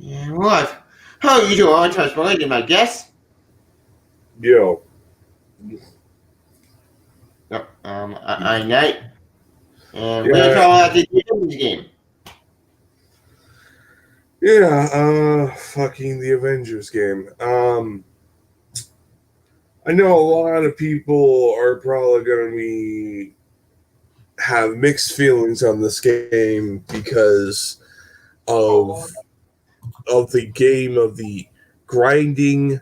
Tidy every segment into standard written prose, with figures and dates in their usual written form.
Yeah, what? How are you doing? I'm Transparent, my guest. Yo, Yep, I Knight. And we're yeah, talking about the Avengers game. fucking the Avengers game. I know a lot of people are probably gonna be have mixed feelings on this game because of the game of the grinding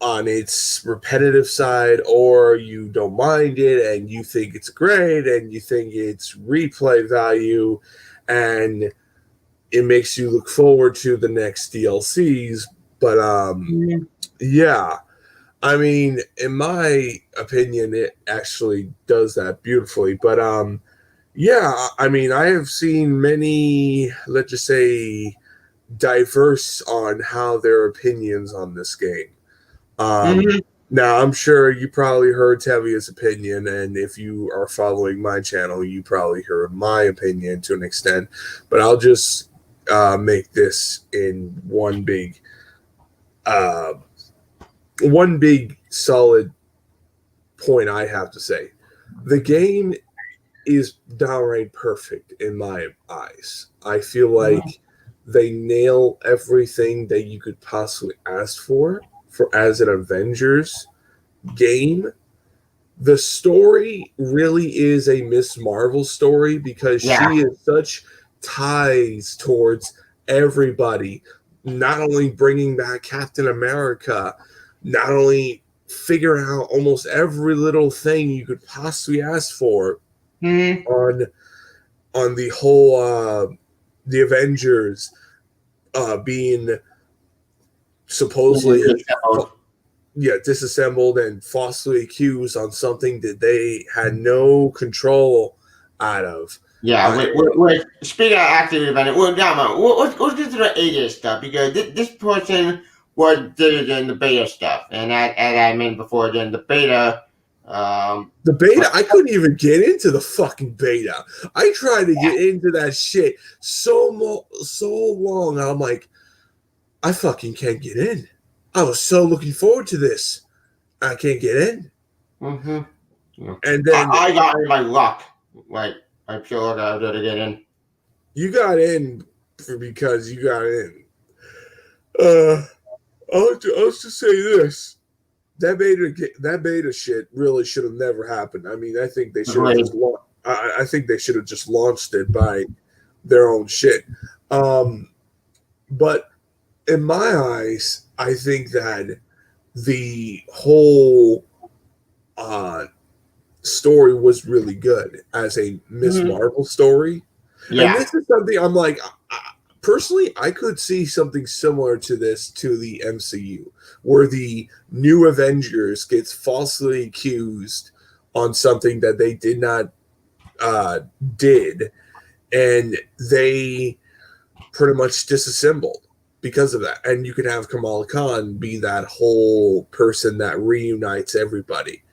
on its repetitive side, or you don't mind it and you think it's great and you think it's replay value and it makes you look forward to the next DLCs. But yeah, I mean, in my opinion, it actually does that beautifully. But yeah, I mean, I have seen many, let's just say, diverse on how their opinions on this game. Um, Mm-hmm. Now, I'm sure you probably heard Tevia's opinion, and if you are following my channel, you probably heard my opinion to an extent. But I'll just make this in uh, one big solid point. I have to say, the game is downright perfect in my eyes. I feel like they nail everything that you could possibly ask for as an Avengers game. The story really is a Miss Marvel story because Yeah. she is such ties towards everybody, not only bringing back Captain America, not only figuring out almost every little thing you could possibly ask for Mm-hmm. on the whole the Avengers being supposedly disassembled and falsely accused on something that they had no control out of. Yeah, speaking of active event, let's get to the A stuff because this person was did it in the beta stuff, and as I mentioned before, then the beta. The beta, But, I couldn't even get into the fucking beta. I tried to get into that shit so long. I'm like, I fucking can't get in. I was so looking forward to this. I can't get in. mm-hmm. And then I got in my luck. Like I feel like I did it in. you got in because you got in. Uh, I'll just say this: that beta shit really should have never happened. I mean, I think they should have Agreed. just I think they should have just launched it by their own shit. But in my eyes, I think that the whole uh, story was really good as a Miss Mm-hmm. Marvel story. And Yeah. this is something I'm like, personally, I could see something similar to this to the MCU, where the new Avengers gets falsely accused on something that they did not did, and they pretty much disassembled because of that. And you could have Kamala Khan be that whole person that reunites everybody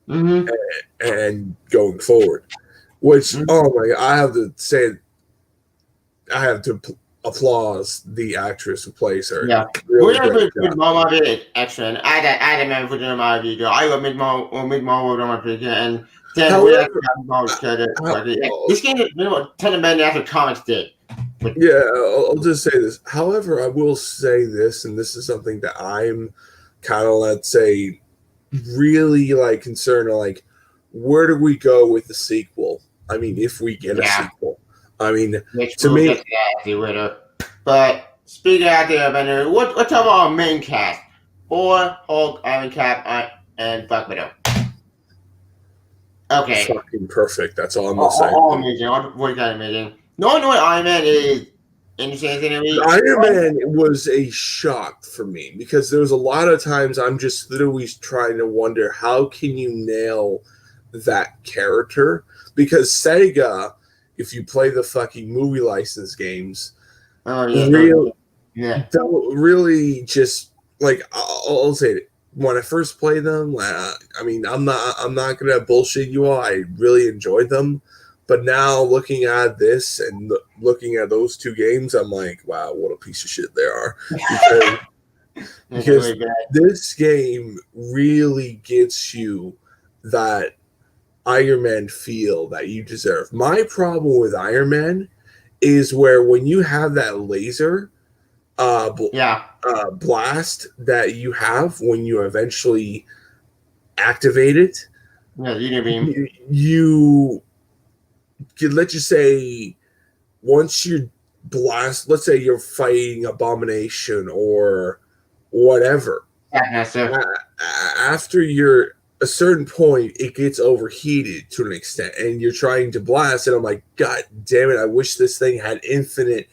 Mm-hmm. and going forward. Which, Mm-hmm. oh my God, I have to say, I have to applause the actress who plays her. Yeah. We're Really gonna great put Mid job. Marvel it excellent. I remember putting my video. I love Mid Marvel on my video, and then we actually However, have Marvel to how, this game is 10 minutes after comics did. But, yeah, I'll just say this. However, I will say this, and this is something that I'm kind of, let's say, really like concerned. Like, where do we go with the sequel? I mean, if we get a yeah, sequel, I mean, which to we'll get me, to that later. But speaking out there, Avenger, what's our main cast? Thor, Hulk, Iron Cap, and Black Widow. Okay. fucking perfect. That's all I'm gonna say. All amazing. All voice got amazing. No, no, Iron Man is insane. Iron Man was a shock for me because there was a lot of times I'm just literally trying to wonder how can you nail that character, because Sega, if you play the fucking movie license games, Oh yeah, real yeah. don't really just like I'll say it. When I first played them, I mean, I'm not gonna bullshit you all. I really enjoyed them, But now looking at this and looking at those two games, I'm like, wow, what a piece of shit they are. Because this game really gets you that Iron Man feel that you deserve. My problem with Iron Man is where when you have that laser blast that you have when you eventually activate it, you let's just say once you blast, let's say you're fighting Abomination or whatever. After you're a certain point, it gets overheated to an extent, and you're trying to blast it. I'm like, God damn it! I wish this thing had infinite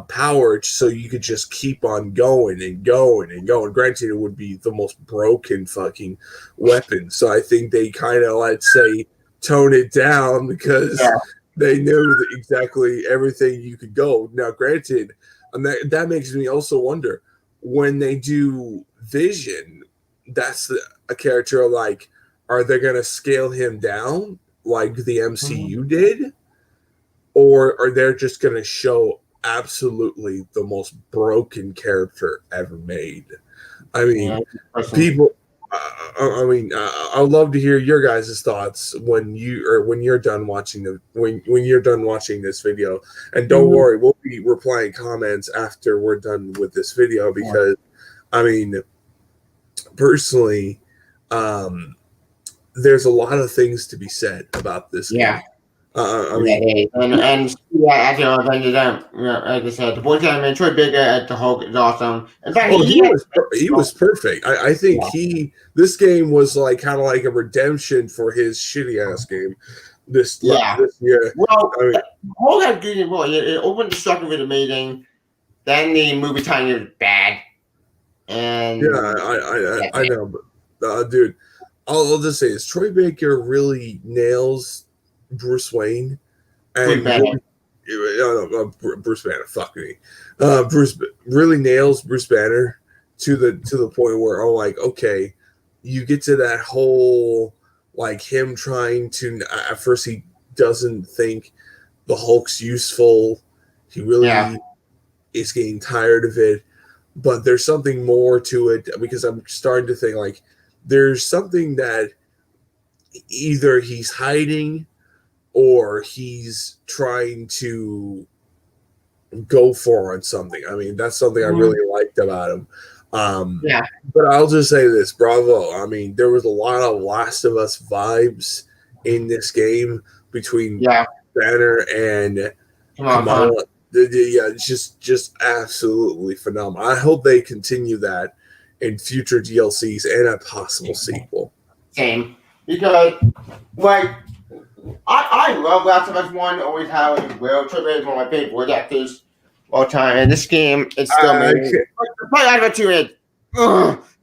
power, so you could just keep on going and going and going. Granted, it would be the most broken fucking weapon, so I think they kind of, let's say, tone it down because they knew that exactly everything you could go. Now, granted, and that makes me also wonder when they do Vision. That's a character like, are they going to scale him down like the MCU did? Or are they just going to show absolutely the most broken character ever made? I mean, people. I'd love to hear your guys' thoughts when you're done watching when you're done watching this video. And don't worry, we'll be replying comments after we're done with this video because, I mean, personally, there's a lot of things to be said about this game. Actually, Avengers, like I said, the voice actor, Troy Baker at the Hulk is awesome. In fact, he was perfect. I think this game was like kind of like a redemption for his shitty ass game. This year. Well, Hulk had good. Well, it opened the structure was amazing. Then the movie timing was bad. And I know, but dude, I'll just say this: Troy Baker really nails Bruce Wayne, and Bruce Banner. Fuck me, Bruce really nails Bruce Banner to the point where I'm like, okay, you get to that whole like him trying to. At first, he doesn't think the Hulk's useful. He really is getting tired of it. But there's something more to it because I'm starting to think like there's something that either he's hiding or he's trying to go for on something. I mean, that's something I really liked about him. But I'll just say this, bravo. I mean, there was a lot of Last of Us vibes in this game between Banner and Kamala. It's just absolutely phenomenal. I hope they continue that in future DLCs and a possible sequel. Same. Because, like, I love Last of Us 1, always have it will. Troy Baker is one of my favorite voice actors all time. And this game, it's still amazing. The part out of it too is,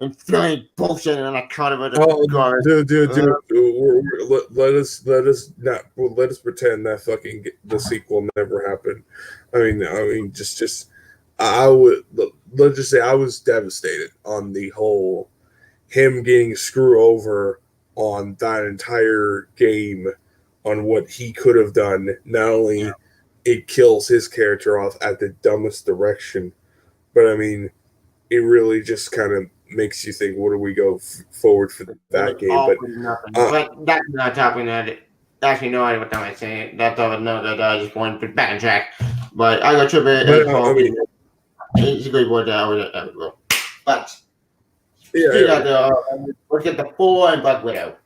and feeling bullshit and I kind of dude. Let us pretend that fucking the sequel never happened. I mean, just I would let's just say I was devastated on the whole him getting screwed over on that entire game on what he could have done. Not only it kills his character off at the dumbest direction, but I mean, it really just kind of makes you think, what do we go forward for that game? But that's not topping that. Actually, no idea what I'm saying. That's all I know that I just wanted to put back on track. But I got Triple It's a good word that But let's get the Thor and Black Widow.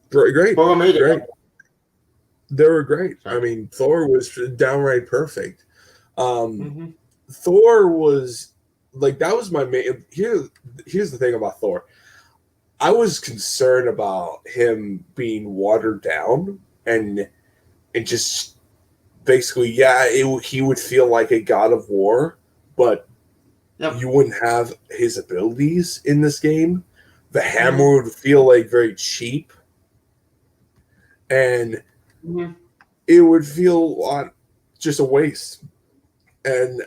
Great. They were great. I mean, Thor was downright perfect. Thor was like, that was my main. Here's the thing about Thor. I was concerned about him being watered down and just basically, he would feel like a god of war, but you wouldn't have his abilities in this game. The hammer would feel like very cheap, and it would feel just a waste. And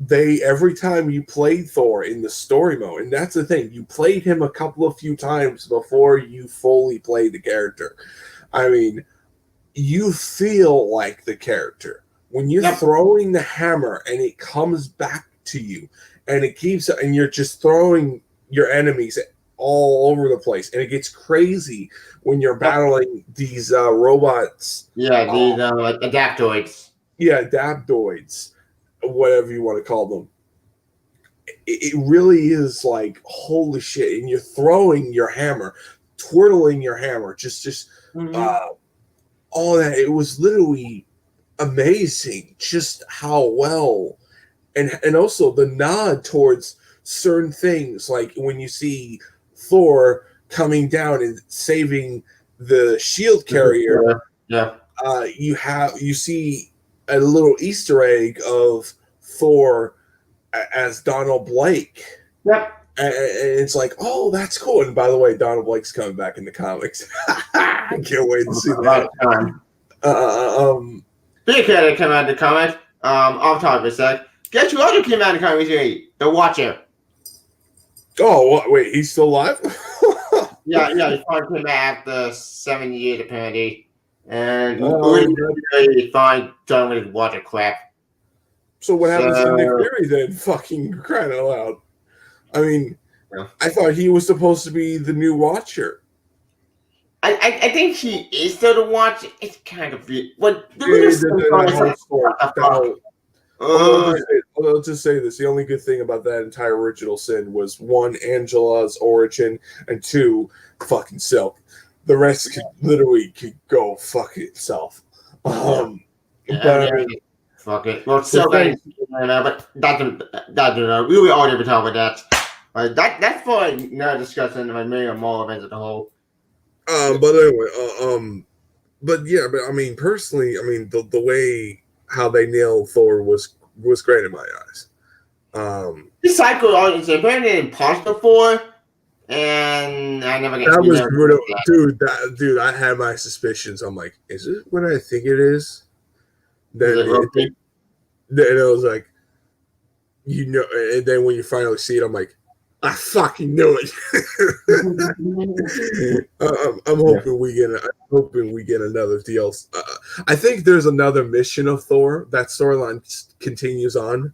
every time you played Thor in the story mode, and that's the thing, you played him a few times before you fully played the character. I mean, you feel like the character when you're throwing the hammer and it comes back to you, and it keeps, and you're just throwing your enemies all over the place, and it gets crazy when you're battling these robots. Yeah, these adaptoids. Yeah, adaptoids, whatever you want to call them. It really is like, holy shit, and you're throwing your hammer, twirling your hammer, just all that. It was literally amazing just how well, and also the nod towards certain things, like when you see Thor coming down and saving the shield carrier. You see a little Easter egg of Thor as Donald Blake. Yep. And it's like, oh, that's cool. And by the way, Donald Blake's coming back in the comics. I can't wait to see that. Big character came out in the comics. Off topic a sec. Guess who other came out in the comics? The Watcher. Oh, what? Wait, he's still alive? yeah, he finally came back after 7 years apparently. And really fine done with his Watcher crap. So what happens to Nick Fury then? Fucking crying out loud. I mean, I thought he was supposed to be the new Watcher. I think he is still the Watcher. It's kind of weird. I'll just say this. The only good thing about that entire original sin was, one, Angela's origin, and two, fucking Silk. The rest could go fuck itself. Fuck it. Well, Silk, but we will already talk about that. That's for another discussion of maybe more events as a whole. But anyway, but yeah, but I mean, personally, I mean, the way how they nailed Thor was great in my eyes. This cycle is apparently impossible for, and I never get that was brutal, dude. I had my suspicions. I'm like, is it what I think it is? Then it was like, and then when you finally see it, I'm like, I fucking knew it. I'm hoping we get another DLC. I think there's another mission of Thor. That storyline continues on,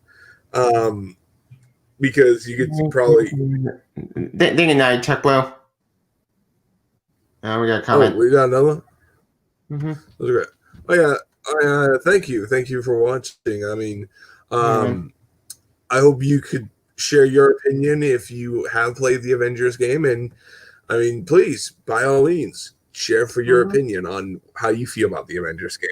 because you could probably. Thinking that check well. We got a comment. Oh, we got another. Mm-hmm. That's great. Oh yeah. Thank you for watching. I mean, I hope you could share your opinion if you have played the Avengers game, and I mean, please, by all means, share for your opinion on how you feel about the Avengers game.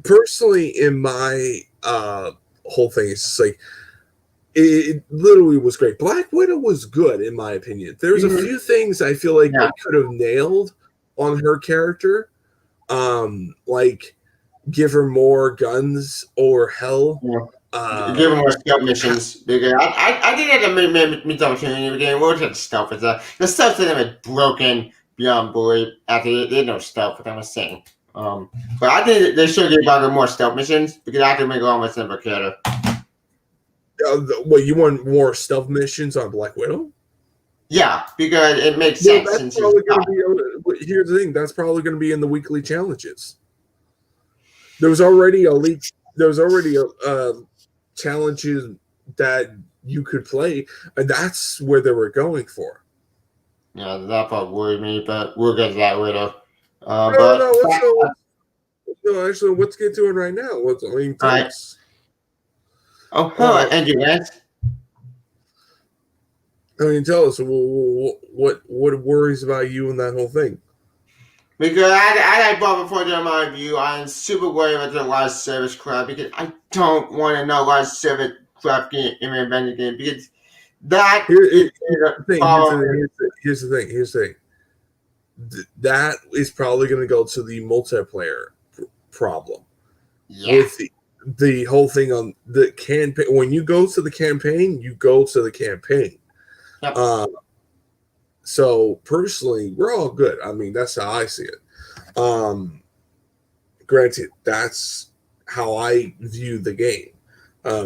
Personally, in my whole thing, it's just like, it literally was great. Black Widow was good, in my opinion. There's a few things I feel like they could have nailed on her character, like give her more guns or hell. Give them more stealth missions. Because I think that the mid opportunity in the game. What was stealth? The stealth system is broken beyond belief. After they no stealth, what I'm saying. But I think they should give Black more stealth missions, because I can make a lot more simple character. What, you want more stealth missions on Black Widow? Yeah, because it makes sense. That's probably here's the thing. That's probably going to be in the weekly challenges. There was already challenges that you could play, and that's where they were going for. Yeah, that part worried me, but we'll get to that later. Actually, let's get to it right now. Andrew, tell us what worries about you and that whole thing. Because I brought before during my review, I'm super worried about the live service crap, because I don't want to know live service crap in an Avengers game, because that here's the thing. That is probably going to go to the multiplayer problem. Yeah. With the whole thing on the campaign. When you go to the campaign, you go to the campaign. Yep. So personally, we're all good. I mean, that's how I see it. Granted, that's how I view the game.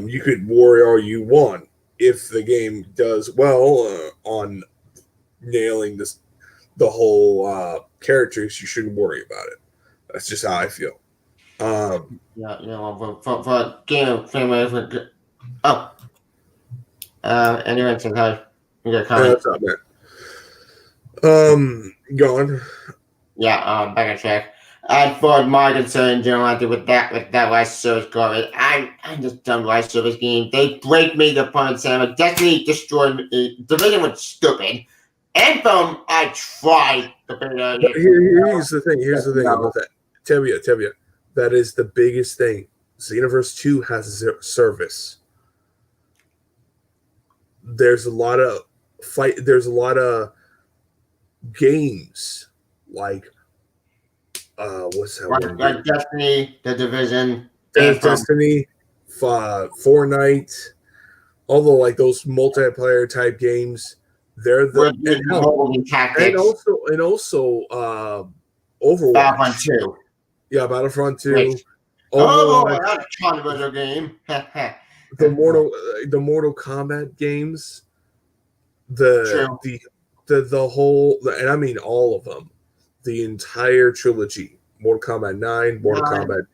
You could worry all you want if the game does well on nailing the whole characters. You shouldn't worry about it. That's just how I feel. Yeah, for game family. Oh, anyway, says hi. You got a comment? That's not bad. Gone. Yeah, back on track. As for my concern, General, with that last service garbage, I'm just done with last service game. They break me the point, Sam. Destiny destroyed me. Division was stupid. Anthem, I tried to beat it. Here's the thing. Here's the thing about that. Tevia. That is the biggest thing. Xenoverse 2 has service. There's a lot of games like what's that one? Like Destiny, The Division, Destiny, Fortnite, although like those multiplayer type games, they're and also Overwatch. Battlefront 2. Yeah, Battlefront 2. Wait. Overwatch, that's a controversial game. the Mortal Kombat games, the whole, and I mean all of them, the entire trilogy, Mortal Kombat 9, Mortal Kombat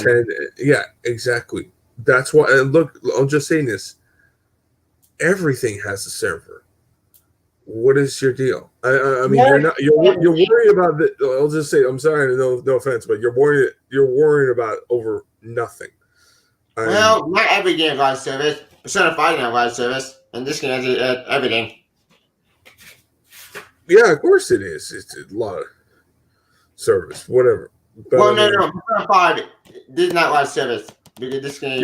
10, yeah, exactly. That's why. And look, I'm just saying this. Everything has a server. What is your deal? I mean, you're worried about the. I'll just say, I'm sorry, no offense, but you're worried about over nothing. Well, not every game has service. Persona 5 has live service, and this game has everything. Yeah, of course it is. It's a lot of service, whatever. But, well, no. Persona 5 did not live service because this game.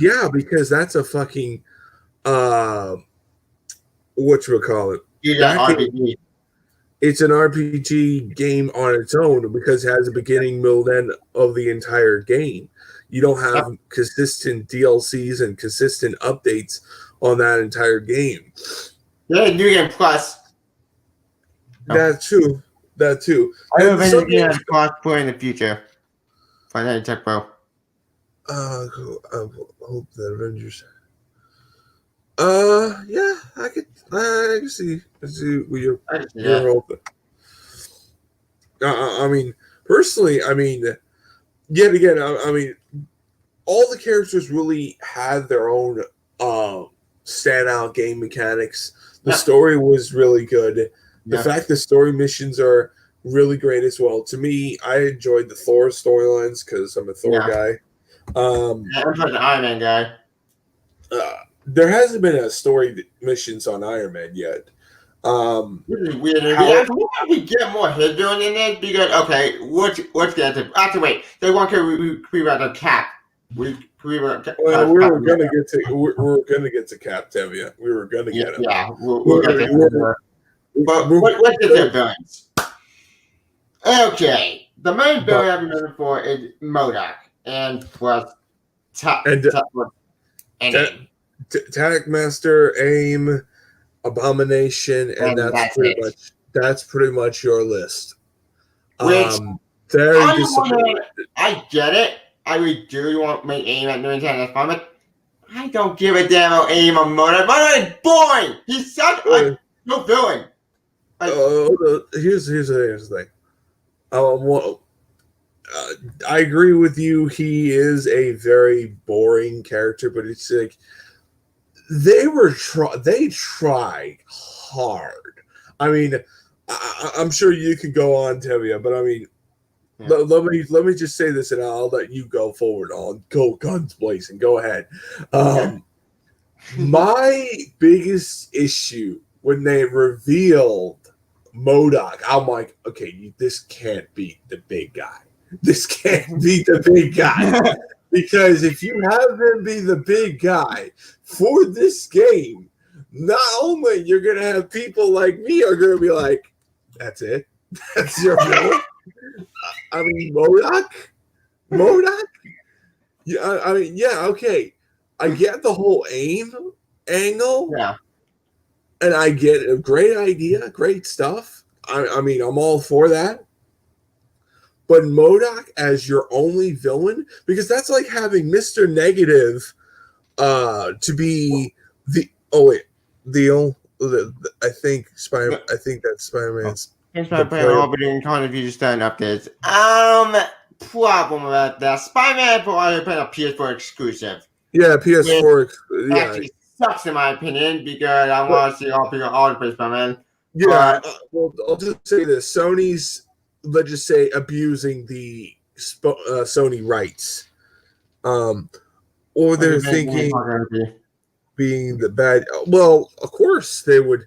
Yeah, because that's a fucking whatchamacallit. RPG. It's an RPG game on its own because it has a beginning, middle, end of the entire game. You don't have consistent DLCs and consistent updates on that entire game. Yeah, New Game Plus. That too. I have been looking at crossplay in the future. Find out Tech Pro. I hope that Avengers. Yeah, I can see what you're hoping. I mean, personally, yet again, I mean, all the characters really had their own standout game mechanics. The story was really good. The fact the story missions are really great as well. To me, I enjoyed the Thor storylines because I'm a Thor guy. I'm an Iron Man guy. There hasn't been a story missions on Iron Man yet. This is weird. We get more hit doing in this because let's get to actually wait. They want to rewrite the Cap. We were gonna get to Cap, Tevia. We were gonna get him. Yeah, we'll get to but let's get to villains. Okay, the main villain I've been looking for is MODOK and plus Attack Master, AIM, Abomination, and that's pretty much your list. Very disappointing. I get it. I really do want to make AIM at New Nintendo Fun, I don't give a damn about AIM or MODOK. MODOK is boring. He's such a no villain. Here's the thing. I agree with you. He is a very boring character, but it's like they tried hard. I mean, I'm sure you could go on, Tevia, but I mean, let me just say this, and I'll let you go forward. I'll go guns blazing. Go ahead. My biggest issue when they revealed MODOK, I'm like, okay, this can't be the big guy. This can't be the big guy. Because if you have him be the big guy for this game, not only you're going to have people like me are going to be like, that's it? That's your villain? I mean, MODOK? Yeah, I mean, yeah, okay. I get the whole AIM angle. Yeah. And I get a great idea, great stuff. I mean, I'm all for that. But MODOK as your only villain, because that's like having Mr. Negative to be the I think that's Spider-Man's Here's my the plan. player. I'll be doing Call of Duty stand updates. Problem about that. Spider-Man probably put a PS4 exclusive. Yeah, PS4. Yeah, actually sucks in my opinion because I want to see all people all the play Spider-Man. yeah. Well, I'll just say this: Sony's, let's just say, abusing the Sony rights, or they're thinking being the bad. Well, of course they would.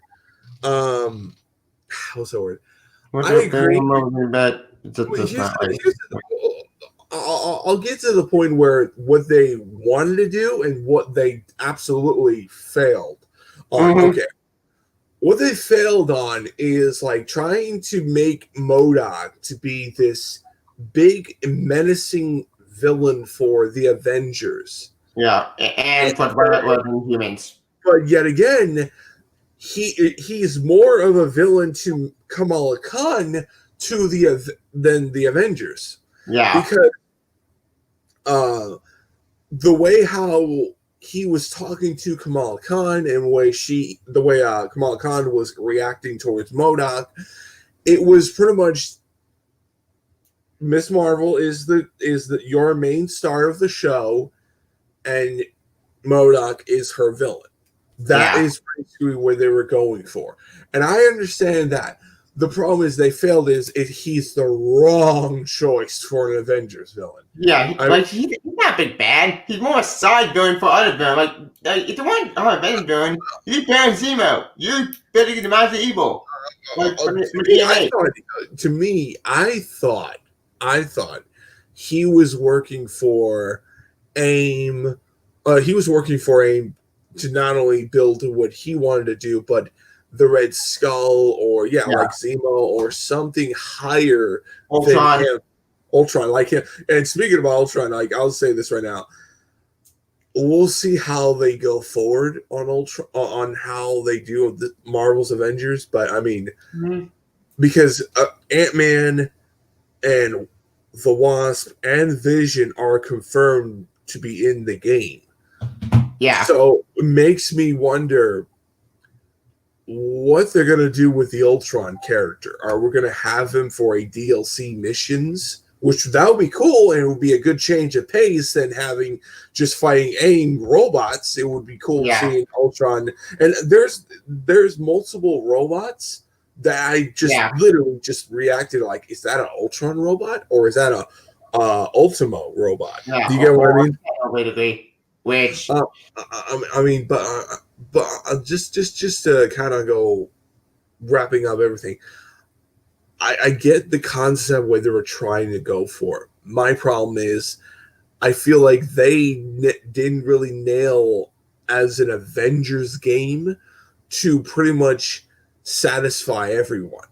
What's the word? I agree. But I'll get to the point where what they wanted to do and what they absolutely failed on. Mm-hmm. Okay. What they failed on is like trying to make MODOK to be this big menacing villain for the Avengers. Yeah, and for humans. But yet again, he's more of a villain to Kamala Khan than the Avengers. Yeah, because the way how he was talking to Kamala Khan and the way Kamala Khan was reacting towards MODOK, it was pretty much Miss Marvel is your main star of the show, and MODOK is her villain. That is basically where they were going for, and I understand that. The problem is they failed. He's the wrong choice for an Avengers villain. Yeah, he's not big bad. He's more a side villain for other villains. Like if you want Avengers villain, you ban Zemo. You better get the Master Evil. To me, I thought he was working for AIM. He was working for AIM to not only build what he wanted to do, but the Red Skull, or like Zemo, or something higher than him. Ultron, like him. And speaking of Ultron, like I'll say this right now, we'll see how they go forward on Ultron, on how they do the Marvel's Avengers. But I mean, because Ant-Man and the Wasp and Vision are confirmed to be in the game. Yeah. So it makes me wonder what they're going to do with the Ultron character. Are we going to have him for a DLC missions? Which that would be cool, and it would be a good change of pace than having just fighting AIM robots. It would be cool seeing Ultron. And there's multiple robots that I just literally just reacted like, is that an Ultron robot or is that a Ultimo robot? Yeah, do you get what I mean? Which I mean, but just to kind of go wrapping up everything. I get the concept where they were trying to go for. My problem is I feel like they didn't really nail as an Avengers game to pretty much satisfy everyone.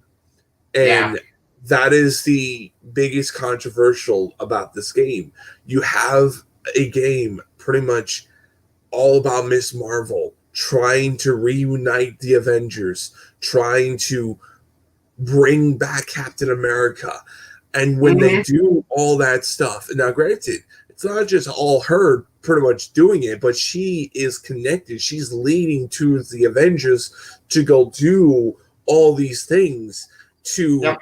And that is the biggest controversial about this game. You have a game pretty much all about Miss Marvel trying to reunite the Avengers, trying to bring back Captain America. And when they do all that stuff, now granted, it's not just all her pretty much doing it, but she is connected. She's leading to the Avengers to go do all these things to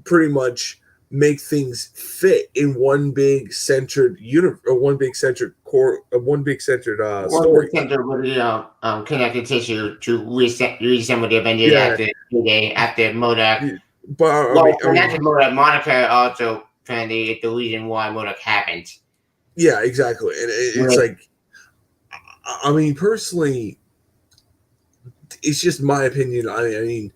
pretty much make things fit in one big centered universe, or one big centered core, one big centered story. Connected tissue to reassemble the Avengers after MODOK. But MODOK, Monica also found the reason why MODOK happened. Yeah, exactly, and it's like, I mean, personally, it's just my opinion. I mean,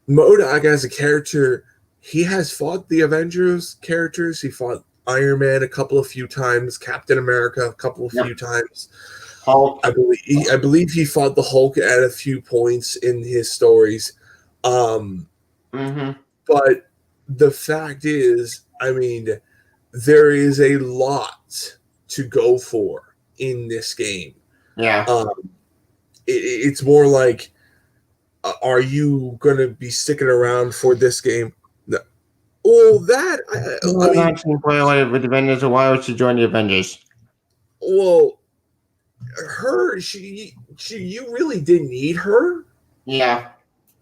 MODOK as a character, he has fought the Avengers characters. He fought Iron Man a few times, Captain America a few times. Hulk. I believe he fought the Hulk at a few points in his stories. But the fact is, I mean, there is a lot to go for in this game. Yeah. It's more like, are you going to be sticking around for this game? No. Well, that I mean, with the Avengers, or why would she join the Avengers? well, you really didn't need her. Yeah.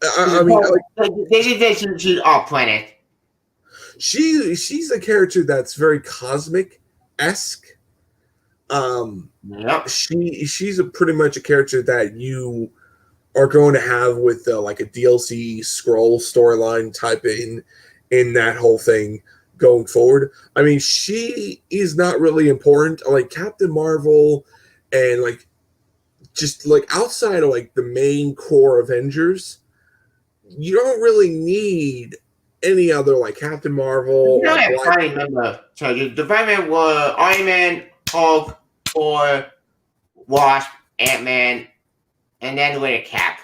I mean, like, They did she's off planet. she's a character that's very cosmic esque. Yep. She's a pretty much a character that you are going to have with like a DLC scroll storyline type in that whole thing going forward. I mean, she is not really important. Like Captain Marvel and like just like outside of like the main core Avengers, you don't really need any other like Captain Marvel. No, I can't remember. So the department were Iron Man, Hulk, Thor, Wasp, Ant-Man, and then with a Cap.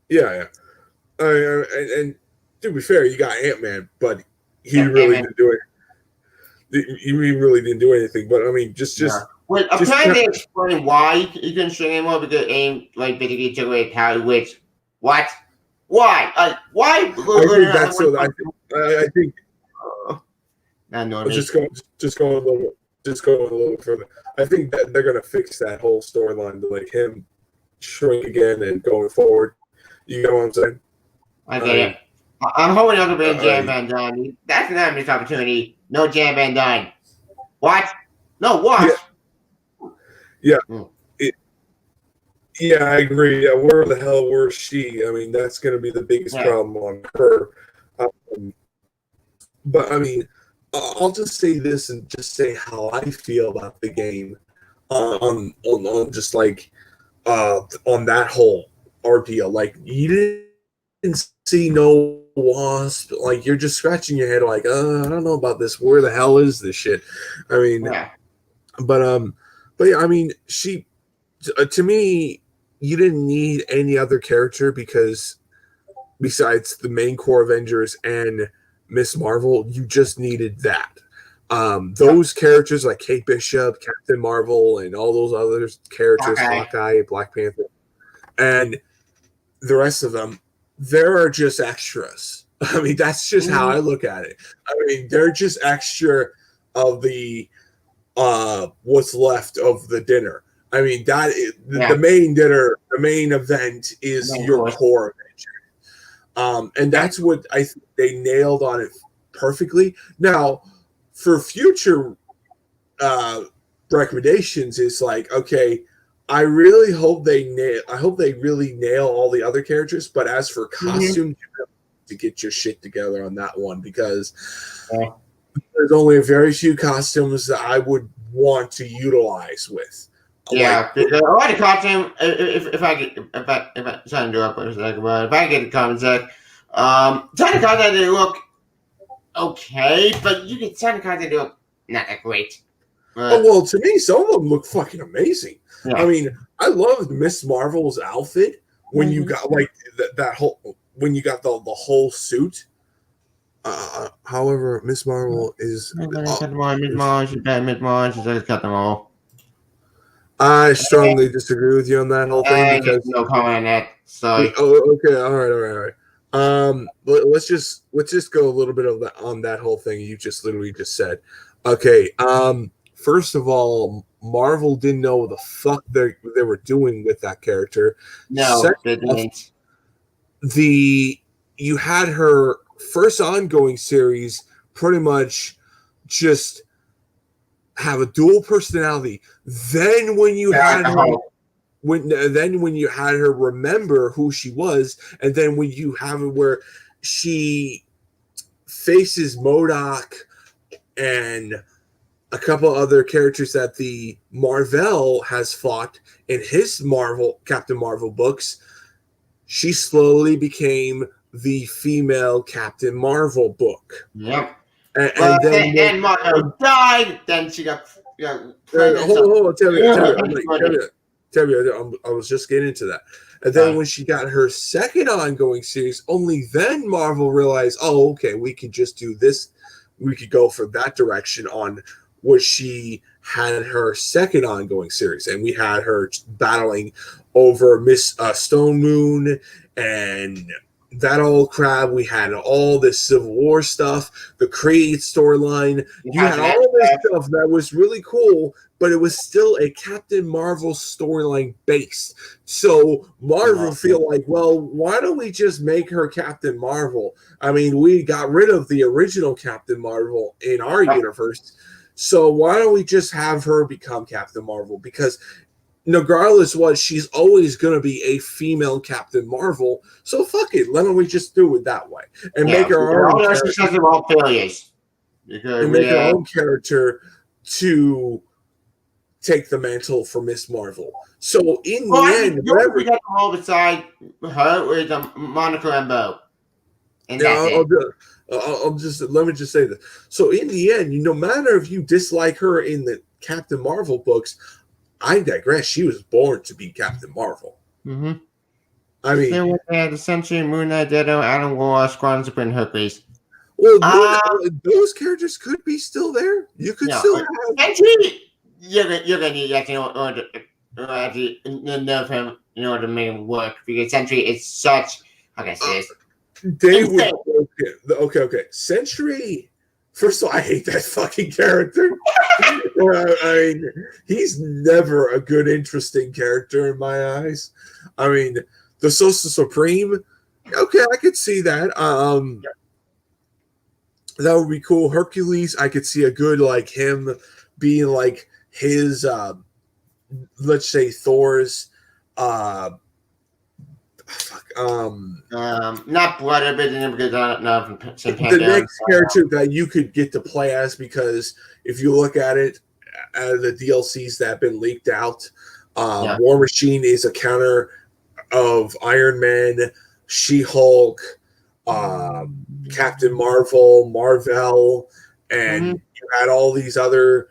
Yeah. And to be fair, you got Ant-Man, but he really didn't do it. He really didn't do anything. But I mean, just well, I'm trying to explain why he couldn't string anymore because AIM like basically took away power. Which what? Why? Why? I think that's so. I think. Just go a little bit further. I think that they're gonna fix that whole storyline to like him shrink again and going forward. You know what I'm saying? I get it. I'm hoping Uncle Ben Jam Van Dyne. That's another missed opportunity. No Jam Van Dyne. What? No, what? Yeah. Yeah, I agree. Yeah, where the hell was she? I mean, that's going to be the biggest problem on her. But I mean, I'll just say this and just say how I feel about the game on just like on that whole ordeal. Like you didn't see no Wasp. Like you're just scratching your head. Like I don't know about this. Where the hell is this shit? I mean, but yeah. I mean, she to me. You didn't need any other character because besides the main core Avengers and Miss Marvel, you just needed that. Those characters like Kate Bishop, Captain Marvel, and all those other characters, Hawkeye, Black Panther, and the rest of them, they're just extras. I mean, that's just how I look at it. I mean, they're just extra of the what's left of the dinner. I mean, that is, the main dinner, the main event is your core Avenger. And that's what I think they nailed on it perfectly. Now, for future recommendations, it's like, okay, I really hope they really nail all the other characters. But as for costumes, you have to get your shit together on that one because there's only a very few costumes that I would want to utilize with. Yeah, like, I want the costume. If I trying to do up for a second, but if I get the comments, trying to content they look okay, but you can try to content they look not that great. Well, to me, some of them look fucking amazing. Yeah. I mean, I loved Miss Marvel's outfit when you got like that whole when you got the whole suit. However, Miss Marvel is Miss Marvel, she's cut them all. I strongly disagree with you on that whole thing because no comment on that. Sorry. Oh, okay. All right. Let's just go a little bit of that on that whole thing you just literally just said. Okay. First of all, Marvel didn't know what the fuck they were doing with that character. No, they didn't. You had her first ongoing series pretty much just have a dual personality. Then when you had her, when you had her remember who she was, and then when you have it where she faces MODOK and a couple other characters that the Marvel has fought in his Captain Marvel books, she slowly became the female Captain Marvel book. Yep. And then Marvel died. Then she got. Hold on, tell me. I was just getting into that. And then when she got her second ongoing series, only then Marvel realized, oh, okay, we could just do this. We could go for that direction on what she had her second ongoing series. And we had her battling over Miss Stone Moon and that old crap. We had all this Civil War stuff, the Creed storyline. You had all this stuff that was really cool, but it was still a Captain Marvel storyline based. So Marvel feel like, well, why don't we just make her Captain Marvel? I mean, we got rid of the original Captain Marvel in our universe. So why don't we just have her become Captain Marvel? Because regardless what, she's always going to be a female Captain Marvel. So fuck it. Why don't we just do it that way and make her own character to take the mantle for Miss Marvel. So in the end, whatever we got to roll beside her with Monica Rambeau. And I'll just let me just say this. So in the end, no matter if you dislike her in the Captain Marvel books, I digress. She was born to be Captain Marvel. Mm-hmm. I mean, the Century, Moon Knight, Ditto, Adam War, Squadron Supreme, Hercules. Well, those characters could be still there. You could still have Century. You're gonna need that in order to know him in order to make him work, because Century is such. How can I say this? They would. Okay. Century. First of all, I hate that fucking character. I mean, he's never a good, interesting character in my eyes. I mean, the Social Supreme. Okay, I could see that. That would be cool. Hercules, I could see a good like him being like his. Let's say Thor's. Not brother, but because I don't know the next character that you could get to play as, because if you look at it, the DLCs that have been leaked out, War Machine is a counter of Iron Man, She-Hulk, Captain Marvel, and you had all these other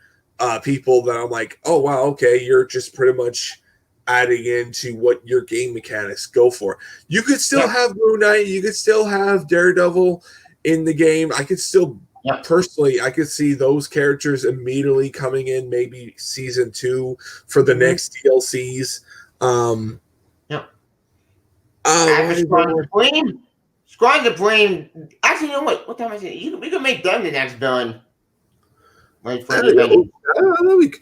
people that I'm like, oh wow, okay, you're just pretty much adding into what your game mechanics go for. You could still have Moon Knight, you could still have Daredevil in the game. I could still personally, I could see those characters immediately coming in, maybe season 2 for the next DLCs. Squad the Blame. Actually, you know what? What time is it? We can make them the next villain. Like for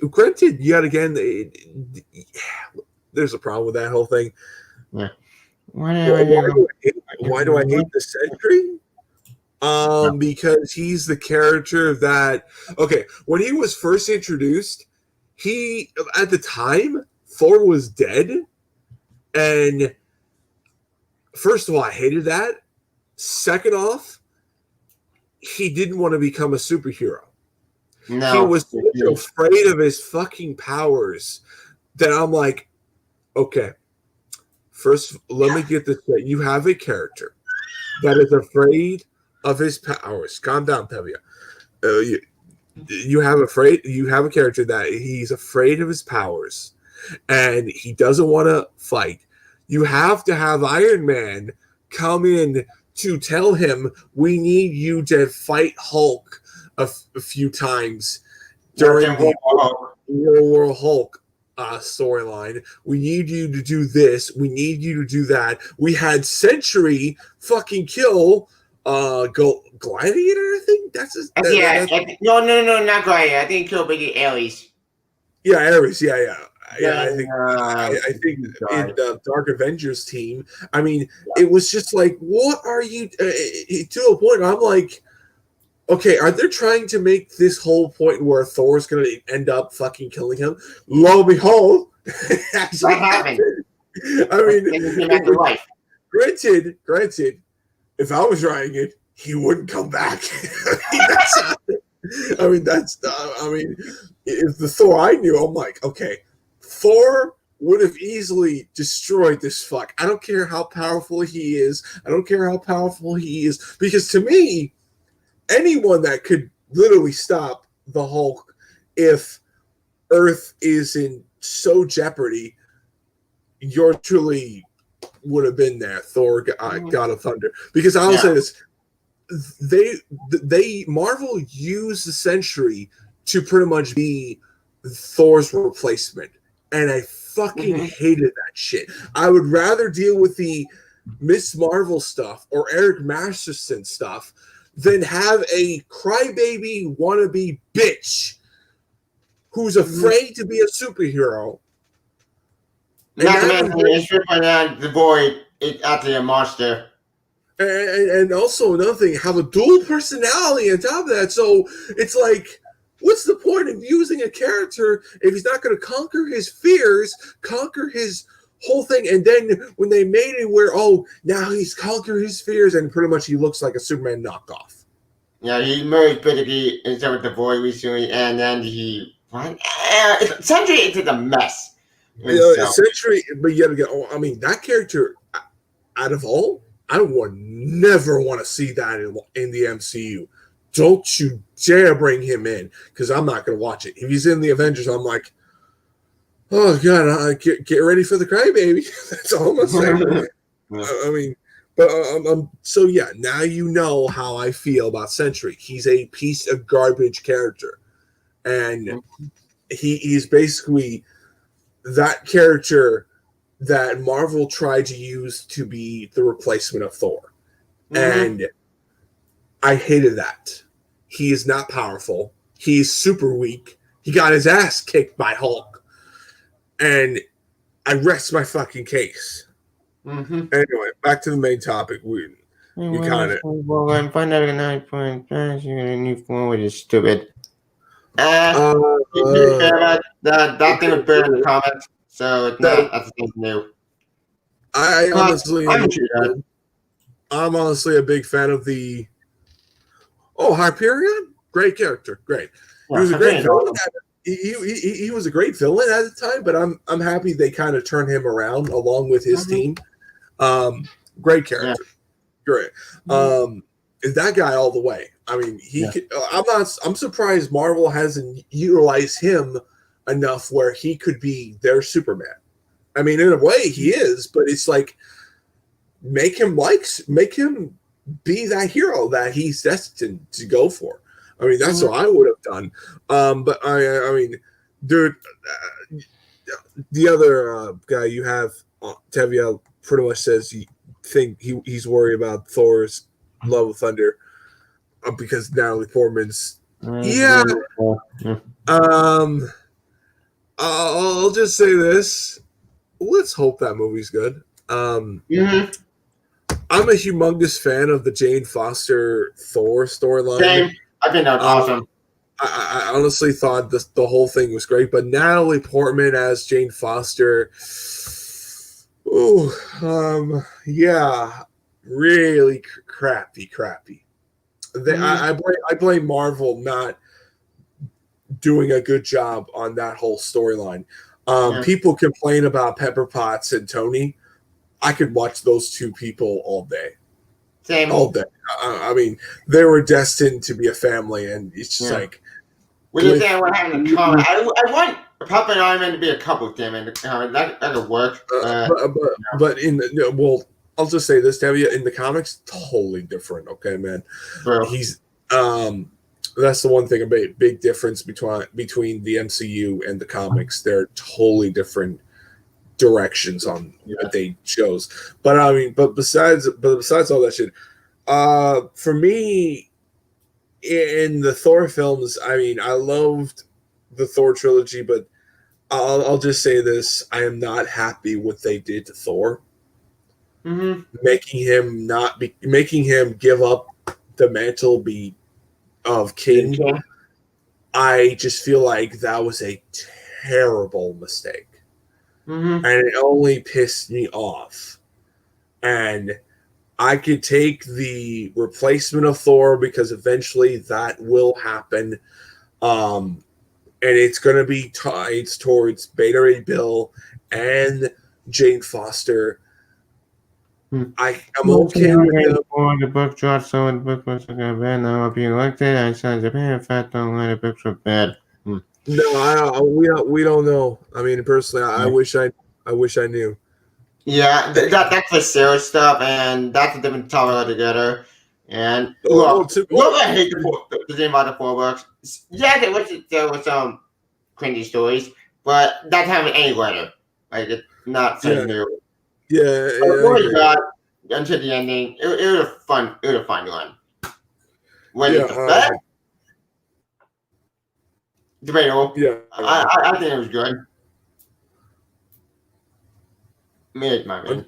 granted, yet again, there's a problem with that whole thing. Yeah. Why do I hate the Sentry? Because he's the character that, okay, when he was first introduced, he, at the time, Thor was dead, and first of all, I hated that. Second off, he didn't want to become a superhero. No, he was so afraid of his fucking powers that I'm like, okay, first, let me get this straight. You have a character that is afraid of his powers. Calm down, Tevia. You have a character that he's afraid of his powers, and he doesn't want to fight. You have to have Iron Man come in to tell him, we need you to fight Hulk a few times during the World War Hulk storyline. We need you to do this. We need you to do that. We had Sentry fucking kill Gladiator, I think that's his. No, not Gladiator. I think he killed Ares. Yeah, Ares. Yeah. I think in the Dark Avengers team, I mean, it was just like, what are you? To a point, I'm like, okay, are they trying to make this whole point where Thor's going to end up fucking killing him? Lo and behold, actually happened. I mean, granted, if I was writing it, he wouldn't come back. If the Thor I knew, I'm like, okay, Thor would have easily destroyed this fuck. I don't care how powerful he is. Because to me, anyone that could literally stop the Hulk if Earth is in so jeopardy, you're truly would have been there, Thor, God of Thunder. Because I'll say this, they Marvel used the Sentry to pretty much be Thor's replacement, and I fucking hated that shit. I would rather deal with the Miss Marvel stuff or Eric Masterson stuff than have a crybaby wannabe bitch who's afraid to be a superhero. Not to mention, it's tripping on the Void is actually a monster. And also another thing, have a dual personality on top of that. So it's like, what's the point of using a character if he's not going to conquer his fears, conquer his whole thing? And then when they made it where, now he's conquered his fears, and pretty much he looks like a Superman knockoff. Yeah, he merged basically instead with the Void recently, and then Sentry is a mess. Sentry, but yet again, that character, out of all, I would never want to see that in the MCU. Don't you dare bring him in, because I'm not going to watch it. If he's in the Avengers, I'm like, oh God, get ready for the crybaby. That's all I'm saying. So yeah, now you know how I feel about Sentry. He's a piece of garbage character, and he's basically that character that Marvel tried to use to be the replacement of Thor. And I hated that. He is not powerful. He's super weak. He got his ass kicked by Hulk. And I rest my fucking case. Anyway, back to the main topic. We kind of... Well, I'm finding out a 9.5. You're going to new form, which is stupid. That thing was better in the comments. So it's not anything new. I'm honestly a big fan of the Hyperion. Great character, great. He was a great villain. He was a great villain at the time, but I'm happy they kind of turned him around along with his team. Great character, great. That guy all the way. I mean, I'm surprised Marvel hasn't utilized him enough where he could be their Superman. I mean, in a way he is, but it's like make him be that hero that he's destined to go for. I mean, that's what I would have done. But I mean, dude, the other guy you have, Tevye, pretty much says he's worried about Thor's Love of Thunder because Natalie Portman's. I'll just say this. Let's hope that movie's good. I'm a humongous fan of the Jane Foster Thor storyline. Same. I think that's awesome. I honestly thought the whole thing was great, but Natalie Portman as Jane Foster, really crappy. I blame Marvel not doing a good job on that whole storyline. People complain about Pepper Potts and Tony. I could watch those two people all day. Same. All day. I mean, they were destined to be a family, and it's just like. What are you saying? What happened in comic? I want Puppet and Iron Man to be a couple of them in the comic. That could work. But I'll just say this, Tevye, in the comics, totally different. Okay, man. Bro. He's that's the one thing, a big difference between the MCU and the comics. They're totally different directions on what they chose. But I mean, besides all that shit, for me, in the Thor films, I mean, I loved the Thor trilogy, but I'll just say this: I am not happy what they did to Thor, making him give up the mantle of king. Yeah. I just feel like that was a terrible mistake. And it only pissed me off. And I could take the replacement of Thor because eventually that will happen. And it's going to be tied towards Beta Ray Bill and Jane Foster. I'm okay with them. The book dropped, so the book was bad. Now, if you liked it, I said Japan. In fact, don't let the books were bad. No, we don't know. I mean, personally, I wish I knew. Yeah, that's the serious stuff, and that's a different topic altogether. And I hate the thing about the 4 books. Yeah, there was some cringy stories, but that's happening anywhere. Like it's not so new. Yeah. Oh my God, until the ending. It was a fun. It was a fun one. Was Yeah, it the best? Debatable. yeah. I think it was good. Made my opinion.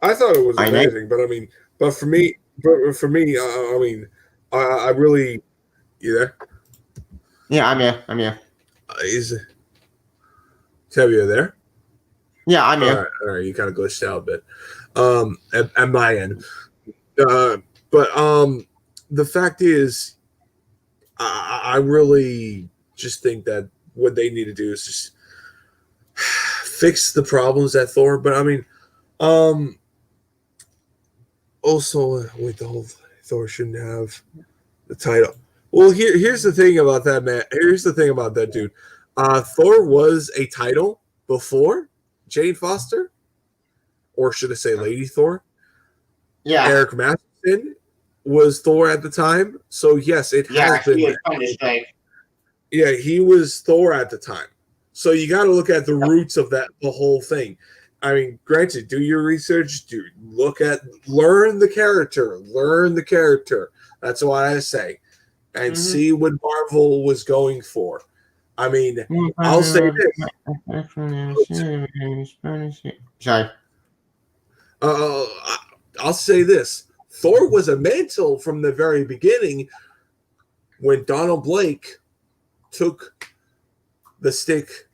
I thought it was I know. amazing, but I mean, but for me, I mean, I really, you there? Yeah, I'm here. I'm here. Is Tevye there? Yeah, I'm here. All right, you kind of glitched out a bit. At my end, but the fact is, I really just think that what they need to do is just fix the problems at Thor. But I mean, also with the whole Thor shouldn't have the title. Well, here's the thing about that, man. Here's the thing about that dude. Thor was a title before Jane Foster, or should I say Lady Thor? Yeah. Eric Masterson was Thor at the time. So yes, it has been. Yeah, he was Thor at the time. So you got to look at the roots of the whole thing. I mean, granted, do your research, learn the character. That's what I say. And see what Marvel was going for. I mean, I'll say this. Sorry. I'll say this. Thor was a mantle from the very beginning when Donald Blake took the stick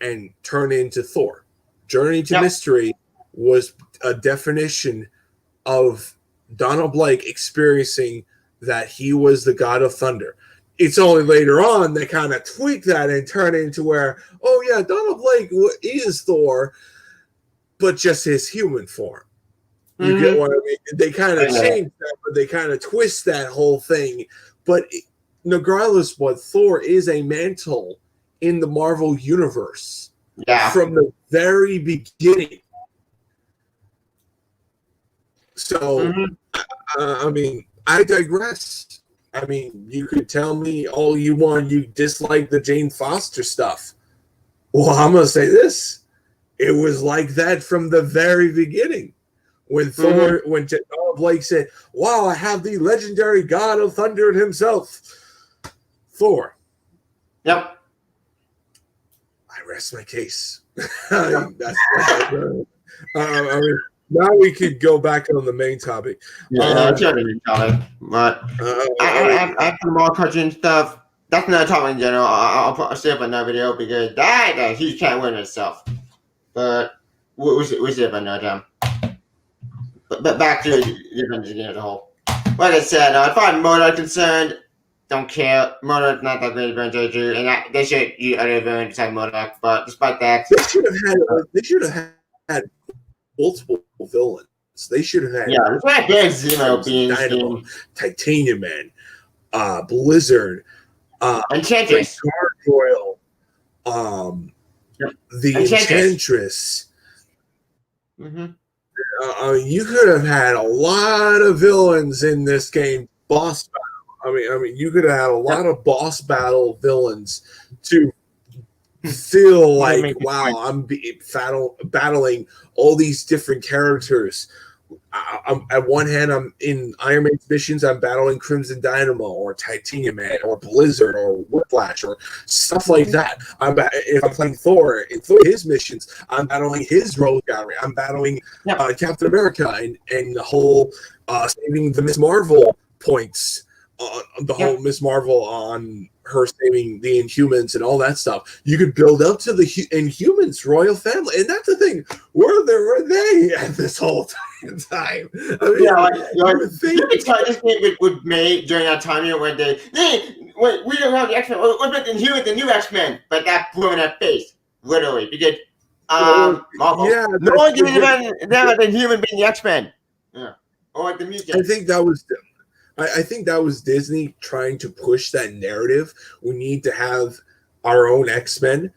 and turned into Thor. Journey to Mystery was a definition of Donald Blake experiencing that he was the god of thunder. It's only later on they kind of tweak that and turn it into where, oh yeah, Donald Blake is Thor, but just his human form. You get what I mean? They kind of change that, but they kind of twist that whole thing. But regardless, what Thor is a mantle in the Marvel universe from the very beginning. So, I mean, I digress. I mean, you could tell me all you want. You dislike the Jane Foster stuff. Well, I'm going to say this. It was like that from the very beginning. When Thor, when Donald Blake said, wow, I have the legendary god of thunder himself. Thor. Yep. I rest my case. I mean, now we could go back on the main topic. Yeah, it's already main topic. But after more cartoon stuff, that's another topic in general. I'll save up another video because that he can't win itself. But we'll see about another time. But back to the Avengers game as a whole. Like I said, as far as Modoc concerned, don't care. Modoc's not that great of an Avenger, and they should use other villains besides Modoc. But despite that, they should have had multiple villains. They should have had it's like there's Zemo being Dynamo, Titanium Man, Blizzard, Enchantress, Gargoyle, the Enchantress. You could have had a lot of villains in this game. Boss battle. I mean, you could have had a lot of boss battle villains to feel like, wow, I'm battling all these different characters. At one hand, I'm in Iron Man's missions. I'm battling Crimson Dynamo or Titanium Man or Blizzard or Whiplash or stuff like that. If I'm playing Thor, in his missions, I'm battling his rogue gallery. I'm battling Captain America and the whole saving the Miss Marvel points. The whole Miss Marvel on her saving the Inhumans and all that stuff. You could build up to the Inhumans royal family, and that's the thing. Where were they at this whole time? I mean, this game would made during that time when we don't have the X-Men. What about the Inhumans, the new X-Men? But that blew in their face, literally, because no one gives them the Inhuman being the X-Men. Yeah, or like the music. I think that was Disney trying to push that narrative. We need to have our own X-Men.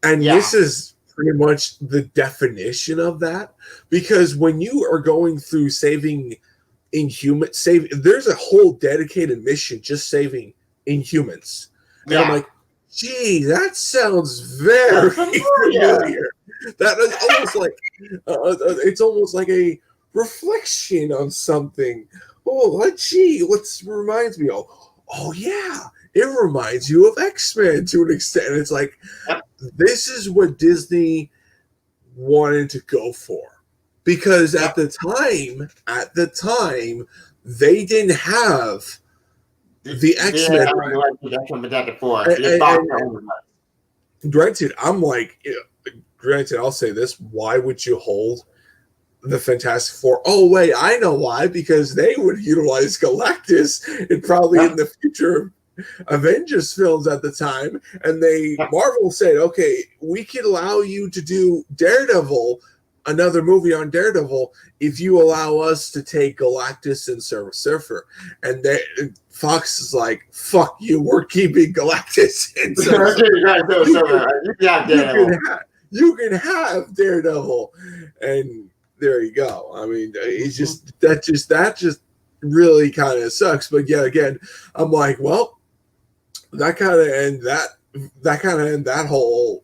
And this is pretty much the definition of that. Because when you are going through saving there's a whole dedicated mission just saving Inhumans. And I'm like, Gee, that sounds very familiar. That is almost like it's almost like a reflection on something. What reminds me of? Oh yeah, it reminds you of X-Men to an extent. It's like this is what Disney wanted to go for, because at the time, they didn't have the X-Men. Granted, I'll say this: why would you hold the Fantastic Four? Oh wait, I know why. Because they would utilize Galactus and probably in the future Avengers films at the time, and Marvel said, okay, we could allow you to do Daredevil, another movie on Daredevil, if you allow us to take Galactus and Silver Surfer. And Fox is like, fuck you, we're keeping Galactus and Silver Surfer. You can have Daredevil. And there you go. I mean, it's just that just really kind of sucks. But yet again, I'm like, well, that kind of end that whole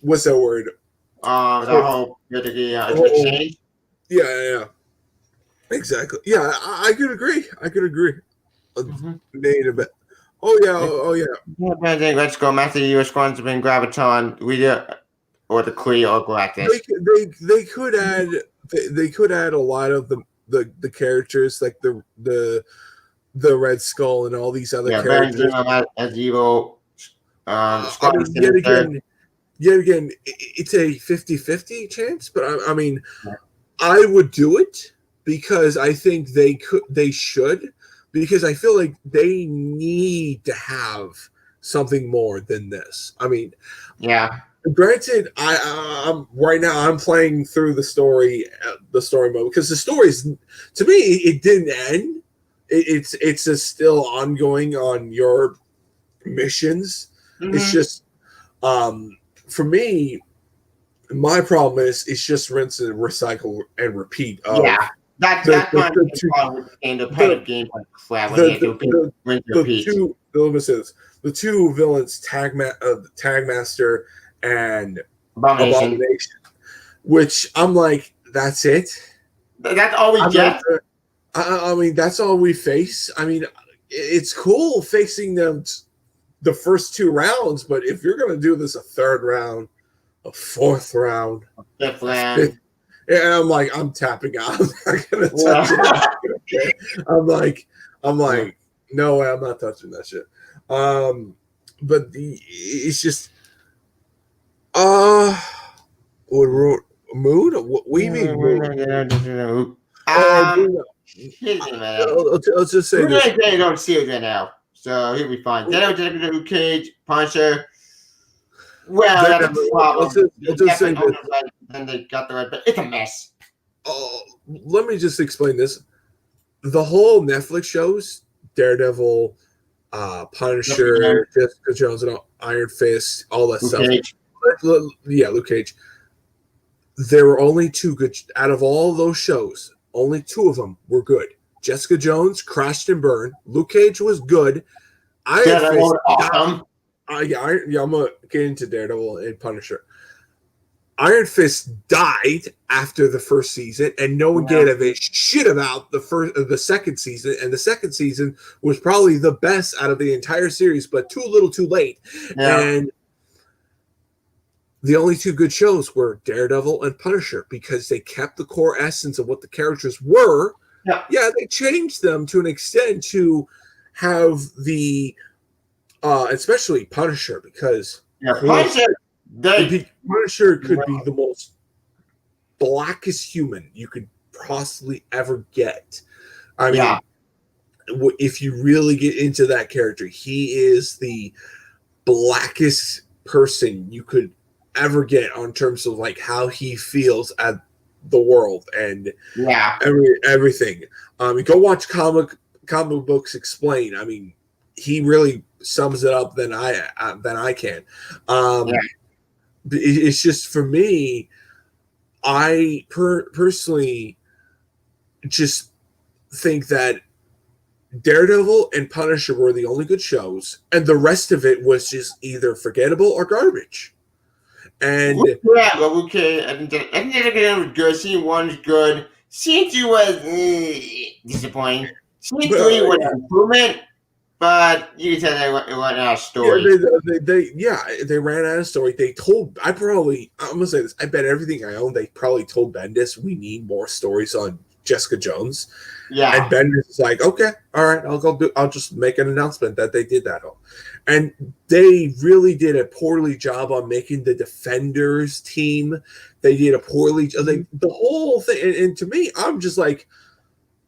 what's that word? Yeah, exactly. Yeah, I could agree. Made a bit. Oh yeah. Let's go. Master U.S. Squadron's been Graviton, or the Kree or Galactus. They could add a lot of the characters, like the Red Skull and all these other characters. As evil. Yet again, it's a 50-50 chance, but I mean, I would do it because I think they should, because I feel like they need to have something more than this. I mean, granted, I'm right now I'm playing through the story mode, because the story is, to me, it didn't end. It's still ongoing on your missions. Mm-hmm. It's just for me, my problem is it's just rinse and recycle and repeat. That's the two villains, Tagmaster and Abomination, which I'm like, that's it. That's all we get. I mean, that's all we face. I mean, it's cool facing them the first two rounds, but if you're going to do this a third round, a fourth round, fifth round, I'm like, I'm tapping out. I'm not going to touch it. I'm like, no way, I'm not touching that shit. But it's just, mood? What do you mean mood? I'll just say this. They don't see it right now, so he'll be fine. Luke Cage, Punisher. Well, that's a problem. I'll just say this. Then they got the right, but it's a mess. Let me just explain this. The whole Netflix shows, Daredevil, Punisher, Jessica Jones, and Iron Fist, all that stuff. Cage. Yeah, Luke Cage. There were only two good out of all those shows. Only two of them were good. Jessica Jones crashed and burned. Luke Cage was good. Iron Fist. Awesome. I'm gonna get into Daredevil and Punisher. Iron Fist died after the first season, and no one gave a shit about the second season. And the second season was probably the best out of the entire series, but too little, too late. Yeah. And the only two good shows were Daredevil and Punisher, because they kept the core essence of what the characters were. Yeah, they changed them to an extent to have the, especially Punisher, because Punisher could be the most blackest human you could possibly ever get. I mean, if you really get into that character, he is the blackest person you could ever get on terms of like how he feels at the world and everything. Go watch comic books explain. I mean, he really sums it up than I can. It's just, for me, I personally just think that Daredevil and Punisher were the only good shows, and the rest of it was just either forgettable or garbage. And yeah, but okay, I think that was good. Scene 1 was good. Scene 2 was disappointing. Scene 3 was an improvement, but you can tell it wasn't our story. They ran out of story. I'm gonna say this. I bet everything I own, they probably told Bendis we need more stories on Jessica Jones. Yeah. And Bendis is like, okay, all right, I'll just make an announcement that they did that. And they really did a poorly job on making the Defenders team. They did a the whole thing. And to me, I'm just like,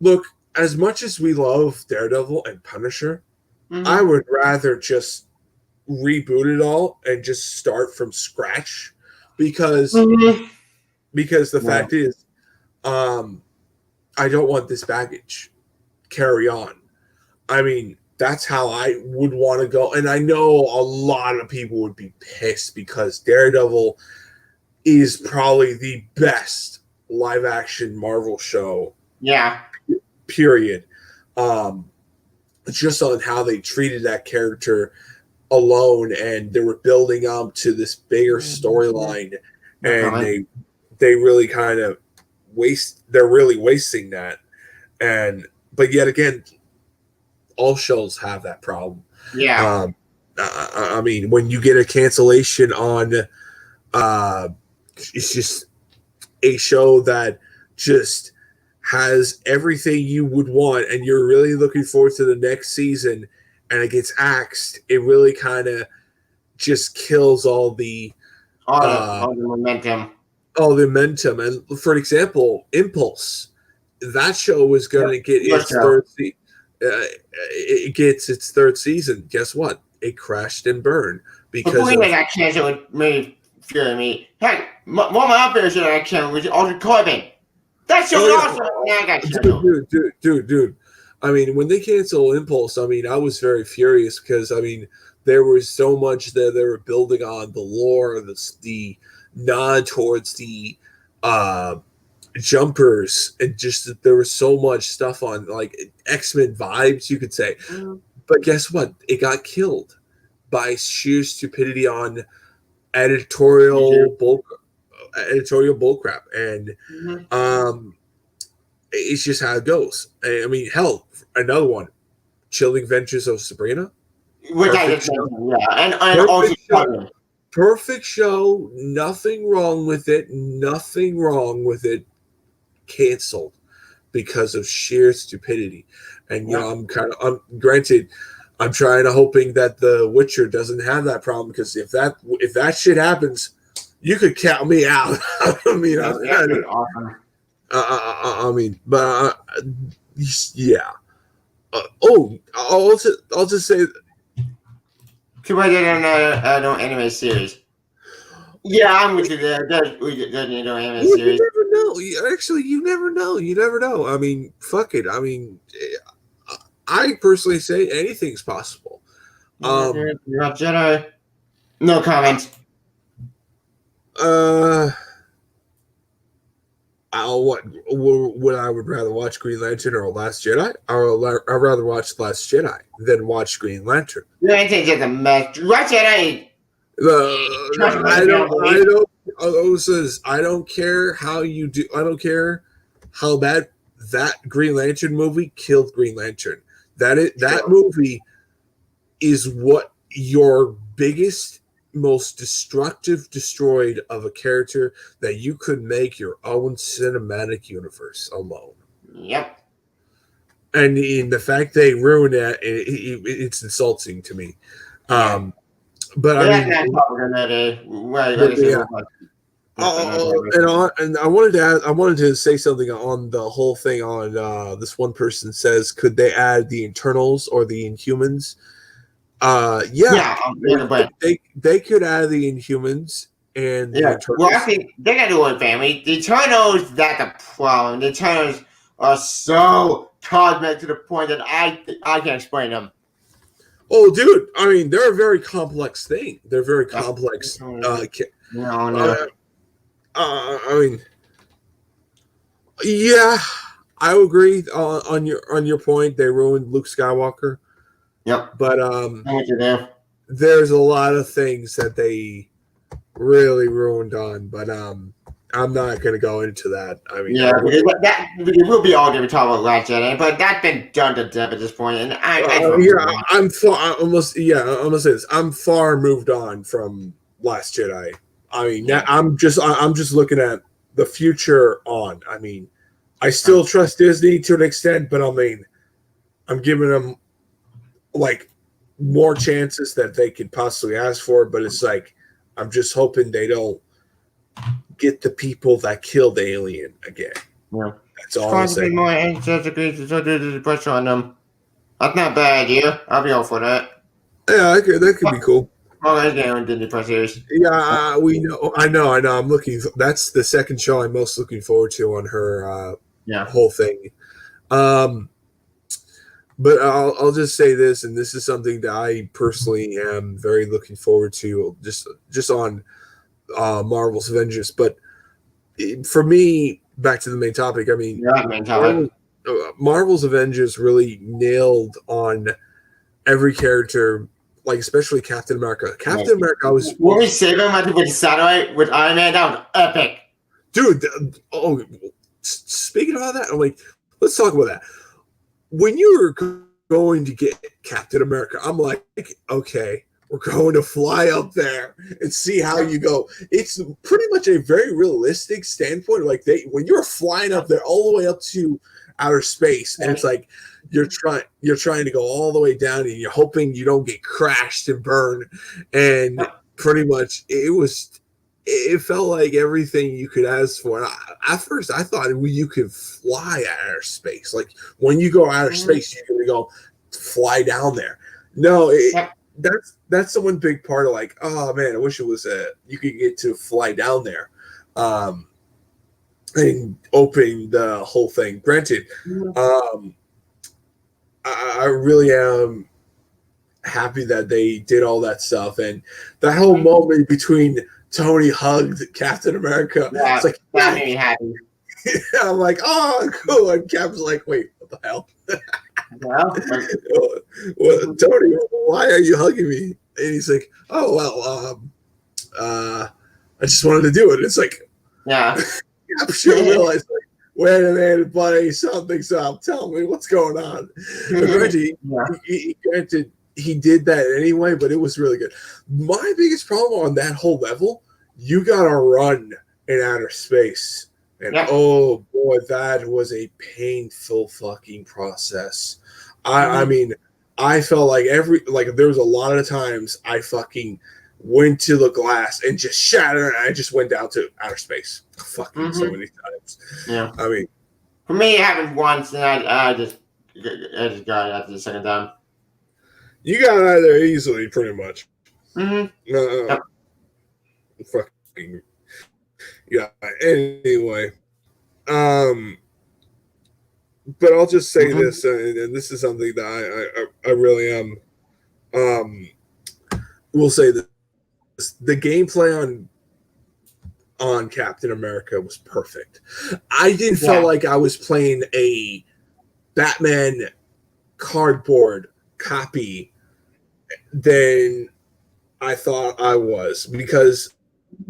look, as much as we love Daredevil and Punisher, I would rather just reboot it all and just start from scratch because the fact is, I don't want this baggage. Carry on. I mean, that's how I would want to go. And I know a lot of people would be pissed because Daredevil is probably the best live action Marvel show. Yeah. Period. Just on how they treated that character alone, and they were building up to this bigger storyline, and they really kind of they're really wasting that. But yet again, all shows have that problem. Yeah. I mean, when you get a cancellation on it's just a show that just has everything you would want and you're really looking forward to the next season and it gets axed, it really kind of just kills all the momentum. All the momentum. And for example, Impulse, that show was going to get its third season. It gets its third season. Guess what? It crashed and burned because that chance it would maybe fear me. Heck, one of my other favorite show that channel was Altered Corbin. That show was awesome. Dude. I mean, when they canceled Impulse, I mean, I was very furious because I mean, there was so much that they were building on the lore, the nod towards the jumpers, and just that there was so much stuff on like X-Men vibes, you could say. But guess what? It got killed by sheer stupidity on editorial bullcrap, and it's just how it goes. I mean, hell, another one, Chilling Adventures of Sabrina. Which I just mentioned, yeah, and also perfect show, nothing wrong with it. Canceled because of sheer stupidity. And you know, I'm granted, I'm trying to hoping that The Witcher doesn't have that problem, because if that shit happens, you could count me out. I mean, yeah. I'll just say. Too bad they don't know anime series. Yeah, I'm with you there. Anime series. You never know. Actually, you never know. You never know. I mean, fuck it. I mean, I personally say anything's possible. You're not Jedi. No comment. Would I would rather watch Green Lantern or Last Jedi? I'd rather watch Last Jedi than watch Green Lantern. Green Lantern's just a mess. Last Jedi. I don't care how you do. I don't care how bad that Green Lantern movie killed Green Lantern. That movie is what your biggest, most destroyed of a character that you could make your own cinematic universe alone. Yep. And in the fact they ruined that, it's insulting to me. But I mean, and I wanted to say something on the whole thing. On this one person says, could they add the Eternals or the Inhumans? They could add the Inhumans and the Eternals. Well, I think they gotta do it, family. The Eternals, that's a problem. The Eternals are so cosmic to the point that I can't explain them. Oh, dude! I mean, they're a very complex thing. They're very complex. I mean, yeah, I agree on your point. They ruined Luke Skywalker. Yep. But there's a lot of things that they really ruined on. But I'm not going to go into that. I mean, yeah, it will be all different talking about Last Jedi, but that's been done to death at this point, and I'm almost. Yeah, I'm gonna say this. I'm far moved on from Last Jedi. I mean, I'm just looking at the future on. I mean, I still trust Disney to an extent, but I mean, I'm giving them like more chances that they could possibly ask for. But it's like I'm just hoping they don't get the people that killed the alien again. Yeah. That's all I'm saying. More pressure on them. That's not a bad idea. I'll be all for that. Yeah, that could be cool. Yeah, we know. I know. I'm looking. That's the second show I'm most looking forward to on her whole thing. But I'll just say this, and this is something that I personally am very looking forward to, just on Marvel's Avengers. But for me, back to the main topic. I mean, Marvel's Avengers really nailed on every character. Like especially Captain America. Captain America was. When we save him, I think with the satellite with Iron Man, that was epic, dude. Speaking about that, I'm like, let's talk about that. When you were going to get Captain America, I'm like, okay, we're going to fly up there and see how you go. It's pretty much a very realistic standpoint. Like when you're flying up there all the way up to outer space, and it's like. You're trying to go all the way down, and you're hoping you don't get crashed and burned. And pretty much, it felt like everything you could ask for. And at first, I thought you could fly outer space. Like when you go outer space, you're going to go fly down there. No, that's the one big part of like, oh man, I wish it was you could get to fly down there. And open the whole thing. Granted, I really am happy that they did all that stuff, and that whole moment between Tony hugged Captain America. Yeah, it's like that made me happy. I'm like, oh, cool. And Cap's like, wait, what the hell? Well, Tony, why are you hugging me? And he's like, oh well, I just wanted to do it. It's like, yeah, Cap should have realized. Like, wait a minute, buddy, something's up. Tell me what's going on. Granted, he did that anyway, but it was really good. My biggest problem on that whole level, you got to run in outer space. And oh boy, that was a painful fucking process. I mean, I felt like there was a lot of times I fucking went to the glass and just shattered, and I just went down to outer space. Fucking so many times. Yeah. I mean, for me, it happened once, and I just got it after the second time. You got out of there easily, pretty much. Fucking yeah. Anyway, but I'll just say this, and this is something that I really am. We'll say that the gameplay on Captain America was perfect. I didn't feel like I was playing a Batman cardboard copy than I thought I was, because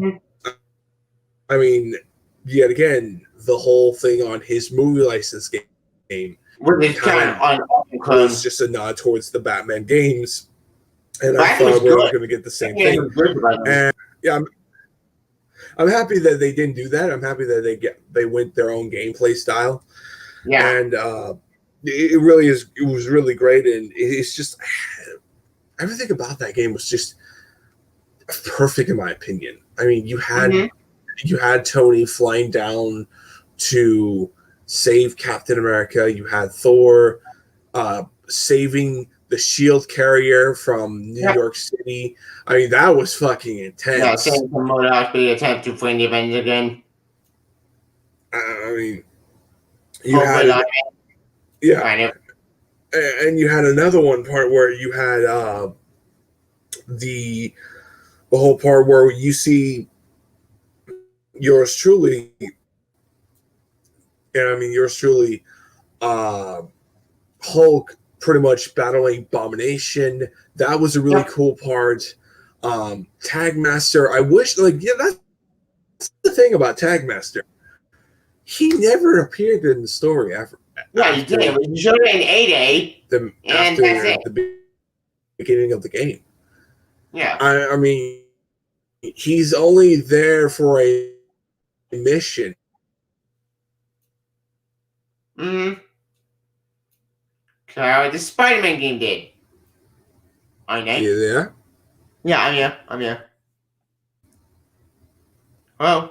I mean, yet again, the whole thing on his movie license game was just a nod towards the Batman games. And I thought we were going to get the same thing. And yeah, I'm happy that they didn't do that. I'm happy that they went their own gameplay style. Yeah, and it really is. It was really great, and it's just everything about that game was just perfect in my opinion. I mean, you had Tony flying down to save Captain America. You had Thor saving the shield carrier from New York City. I mean, that was fucking intense. Yeah, same from Modoc, attempt to find the Avengers again. I mean, you had and you had another one part where you had the whole part where you see yours truly, and I mean yours truly Hulk pretty much battling Abomination. That was a really cool part. Tagmaster, I wish, that's the thing about Tagmaster. He never appeared in the story after. Yeah, he did. He showed it in 8A, and that's it. The beginning of the game. Yeah. I mean, he's only there for a mission. So the Spider-Man game did. I know. You there? Yeah, I'm here. Hello?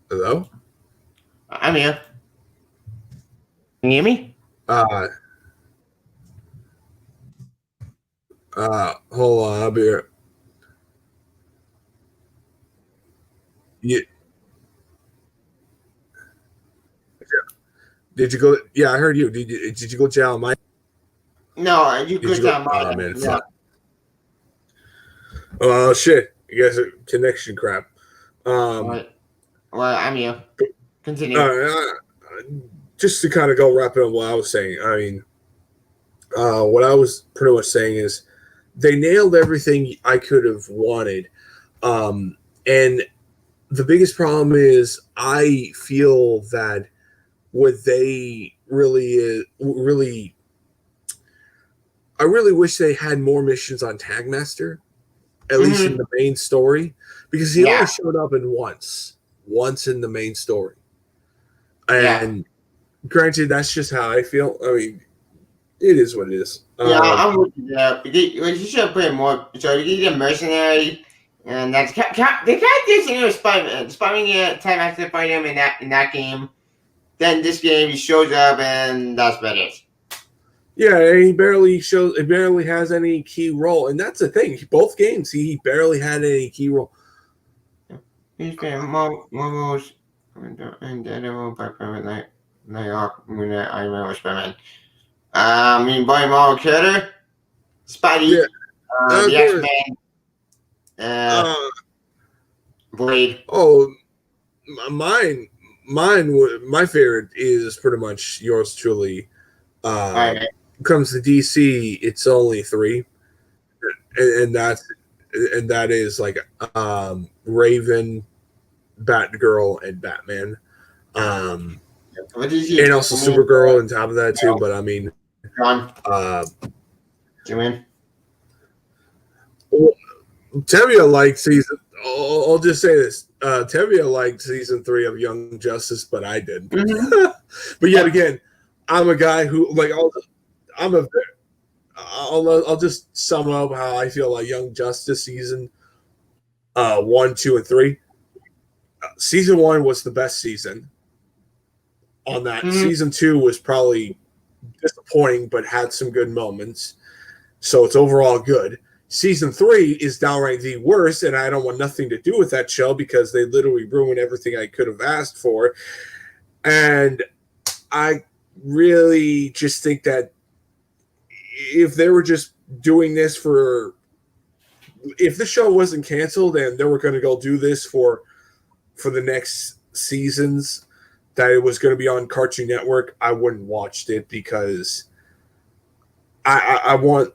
Hello? I'm here. Can you hear me? Hold on, I'll be here. Did you go? Yeah, I heard you. Did you go down my? No, you go down my. Man, yeah. Oh shit! You guys are connection crap. Well, I'm here. Continue. Just to kind of go wrap it up what I was saying. I mean, what I was pretty much saying is they nailed everything I could have wanted, and the biggest problem is I feel that what they really I really wish they had more missions on Tagmaster, at least in the main story, because he only showed up in once in the main story. And granted, that's just how I feel. I mean, it is what it is. Yeah, I'm with you. Yeah, you should have put more. So you get a mercenary, and that's they kind of did something with Spider-Man. Spider-Man Tagmaster fight him in that game. Then this game he shows up, and that's about it. Yeah, he barely has any key role, and that's the thing. Both games, he barely had any key role. He's been Marvel's and Daredevil, Batman, Nighthawk, Moon Knight, Iron Man, Spider-Man. I mean, by Marvel character, Spidey, the X-Men, Blade. Oh, mine. My favorite is pretty much yours truly. Comes to DC, it's only 3, and that is like Raven, Batgirl, and Batman, and also Supergirl on top of that too. But I mean, Tevia liked season. I'll just say this: Tevia liked season 3 of Young Justice, but I didn't. But yet again, I'm a guy who I'll just sum up how I feel like Young Justice season 1, 2, and 3. Season 1 was the best season. On that, season 2 was probably disappointing, but had some good moments. So it's overall good. Season 3 is downright the worst, and I don't want nothing to do with that show because they literally ruined everything I could have asked for. And I really just think that if they were just doing this if the show wasn't canceled and they were going to go do this for the next seasons, that it was going to be on Cartoon Network, I wouldn't watched it because I want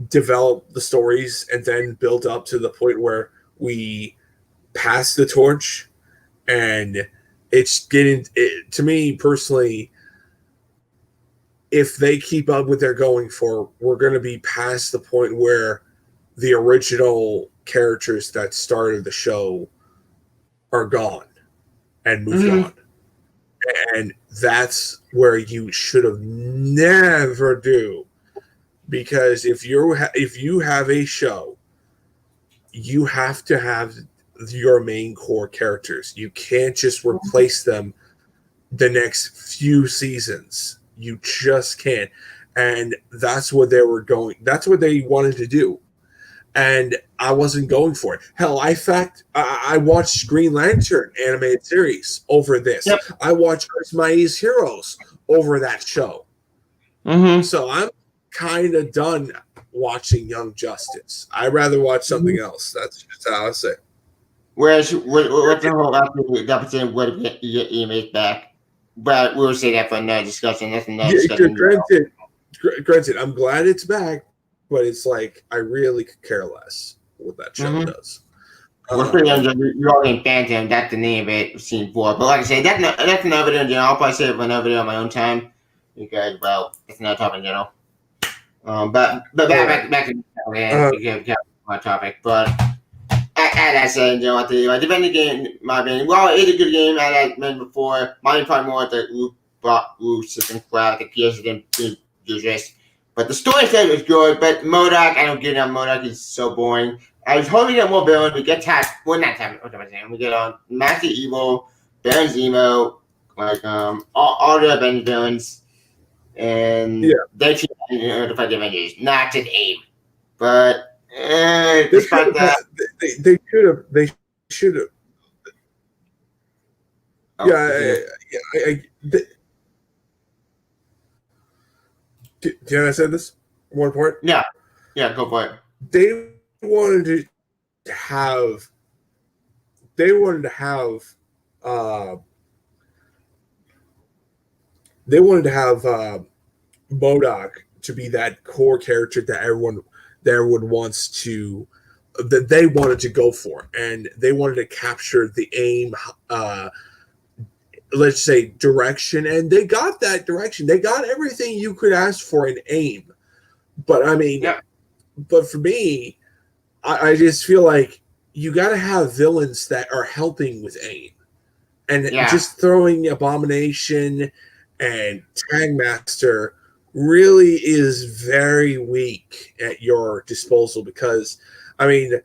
develop the stories and then build up to the point where we pass the torch. And it's getting to me personally, if they keep up what they're going for, we're going to be past the point where the original characters that started the show are gone and moved on. And that's where you should have never do. Because if you have a show, you have to have your main core characters. You can't just replace them the next few seasons. You just can't. And that's what they were going. That's what they wanted to do. And I wasn't going for it. Hell, I watched Green Lantern animated series over this. Yep. I watched Earth's Mightiest Heroes over that show. So I'm kind of done watching Young Justice. I'd rather watch something else. That's just how I say it. What's the whole episode what you get emails back? but we'll say that for another discussion. That's another Yeah, discussion. granted, I'm glad it's back, but it's like I really could care less what that show does. We're pretty you're all in Phantom. That's the name of it. Scene 4. But like I say, that's another video in general. I'll probably save it for another video on my own time because, well, it's another topic in general. But back to my topic. But as I said, you know, I think defending the game, my opinion, well, it's a good game. As I mentioned before, mine probably more the loop system crap. The PS didn't do this. But the story side was good. But MODOK, I don't get it. MODOK is so boring. I was hoping to get more villains. We get well, not Tap. What am I saying? We get Master Evil, Baron Zemo, like all the Avengers villains, and they should to fight the Avengers, not just Abe. But despite that, they should have. Can I say this? One point. Yeah, go for it. They wanted to have MODOK to be that core character that everyone wants to, that they wanted to go for, and they wanted to capture the AIM let's say direction, and they got that direction. They got everything you could ask for in AIM. But I mean, but for me, I just feel like you got to have villains that are helping with AIM, and just throwing Abomination and Tagmaster really is very weak at your disposal, because I mean,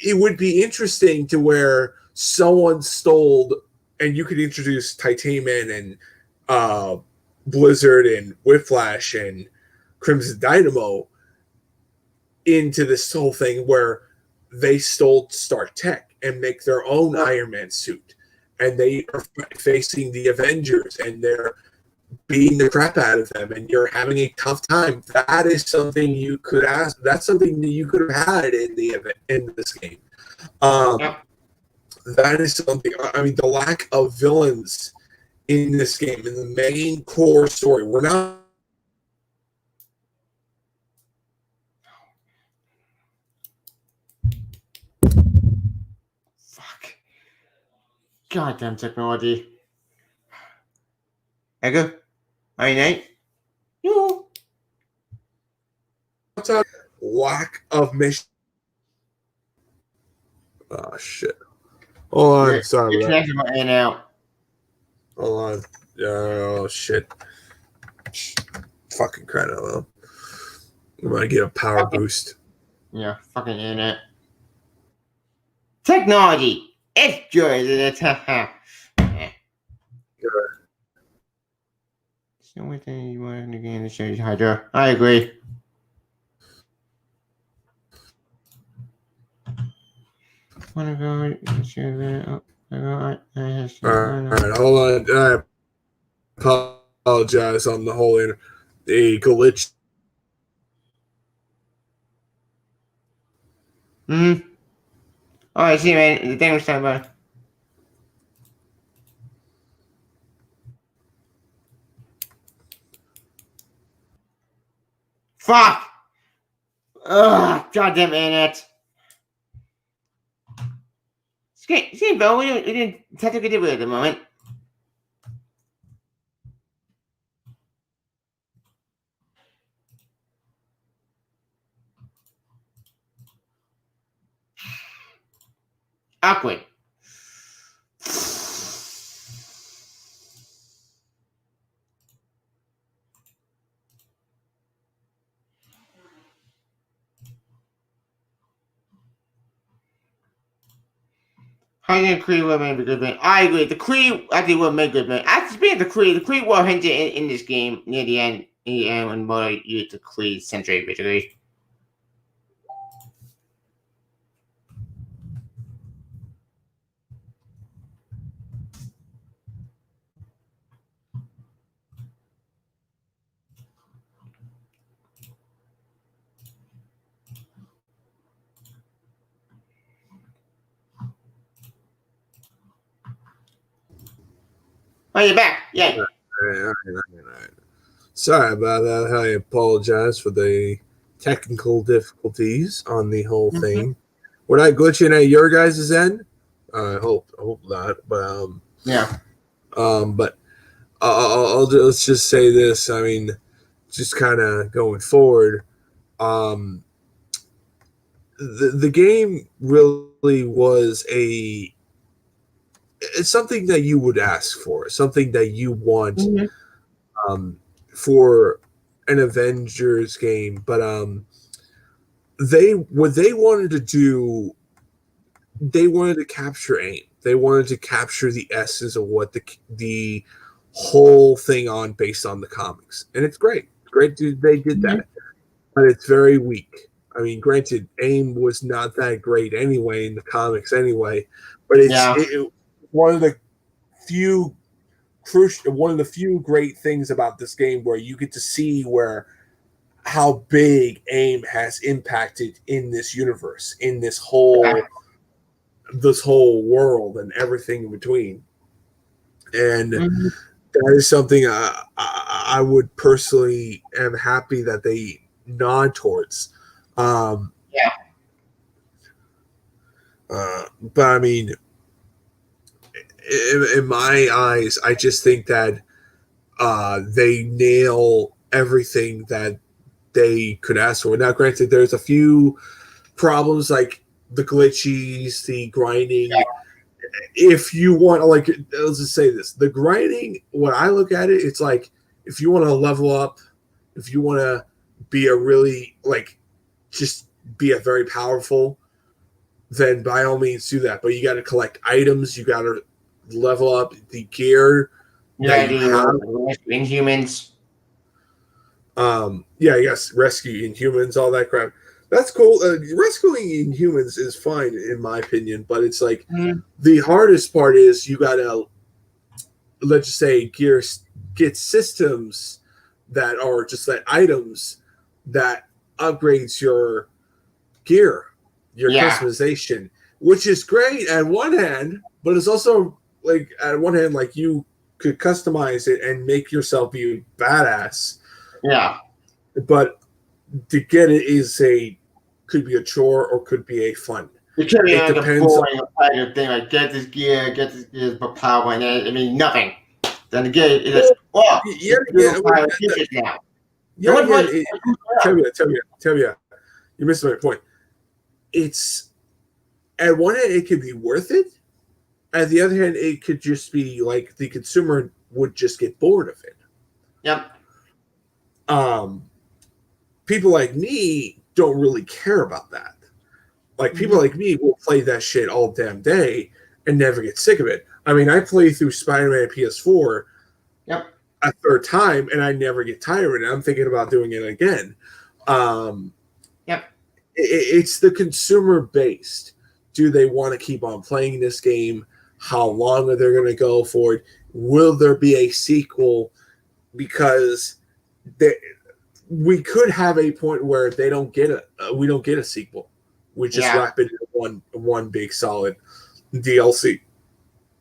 it would be interesting to where someone stole, and you could introduce Titanium and Blizzard and Whiplash and Crimson Dynamo into this whole thing where they stole Stark Tech and make their own Iron Man suit, and they are facing the Avengers and they're beating the crap out of them, and you're having a tough time. That is something you could ask. That's something that you could have had in this game. That is something. I mean, the lack of villains in this game, in the main core story, we're not. Fuck. Goddamn technology. Echo? Are you Nate? You. Lack of mission. Oh shit. Hold on, sorry. Your connection went in and out. Hold on. Oh shit. Fucking credit though. I'm gonna get a power boost. Yeah, fucking internet. Technology. It's good, isn't it? It's the only thing you want in the game to show you Hydra. I agree. Wanna go? Alright, hold on. I apologize on the whole the glitch. Alright, see, man. The thing was talking about. Fuck! Ugh, goddamn internet. See, Bill, we didn't technically do it at the moment. Awkward. I think the Kree would make a good man. I agree. The Kree actually would make a good man. Actually, speaking of the Kree were hinted in this game near the end. When Mother used the Kree century, basically. Oh, you're back. Yay. All right. Sorry about that. I apologize for the technical difficulties on the whole thing. Would I glitching at your guys' end? I hope not. But Yeah. but let's just say this. I mean, just kind of going forward. The game really was it's something that you would ask for, something that you want for an Avengers game. But what they wanted to do, they wanted to capture AIM. They wanted to capture the essence of what the whole thing on based on the comics, and it's great. Great, they did that, but it's very weak. I mean, granted, AIM was not that great anyway in the comics anyway, but it's one of the few great things about this game where you get to see how big AIM has impacted in this universe, in this whole world and everything in between. And that is something I would personally am happy that they nod towards. But I mean, in my eyes, I just think that they nail everything that they could ask for. Now, granted, there's a few problems like the glitchies, the grinding. Yeah. If you want to, like, let's just say this, the grinding, when I look at it, it's like if you want to level up, if you want to be just be a very powerful, then by all means do that. But you got to collect items, you got to level up the gear that you have. Inhumans. Yes, rescue Inhumans, all that crap. That's cool. Rescuing Inhumans is fine in my opinion, but it's like the hardest part is you gotta, let's just say, get systems that are just like items that upgrades your gear, your customization, which is great at one hand, but it's also like at one hand, like you could customize it and make yourself be badass. Yeah. But to get it could be a chore or could be a fun. It could be like a boring kind of thing, like get this gear, but power, and then, I mean, nothing. Then again, it is, now. Tell you, you're missing my point. It's, at one hand, it could be worth it. At the other hand, it could just be like the consumer would just get bored of it. Yep. People like me don't really care about that. Like, people like me will play that shit all damn day and never get sick of it. I mean, I play through Spider-Man PS4 a third time, and I never get tired of it. I'm thinking about doing it again. It's the consumer based. Do they want to keep on playing this game? How long are they going to go for it? Will there be a sequel? Because we could have a point where we don't get a sequel. We just wrap it in one big solid DLC.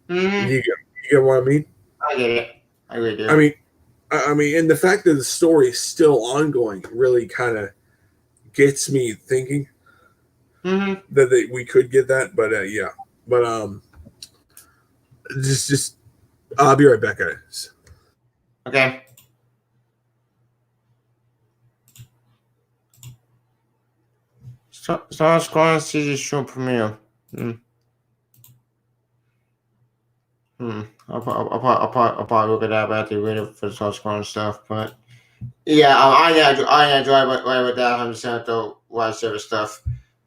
You get what I mean? I get it. I really do. I mean, and the fact that the story is still ongoing really kind of gets me thinking that we could get that. But just I'll be right back, guys. Okay. Star Squad season show premiere. I'll probably look at that after waiting for the Star Squad stuff. But yeah, I enjoy with that 100% the live service stuff,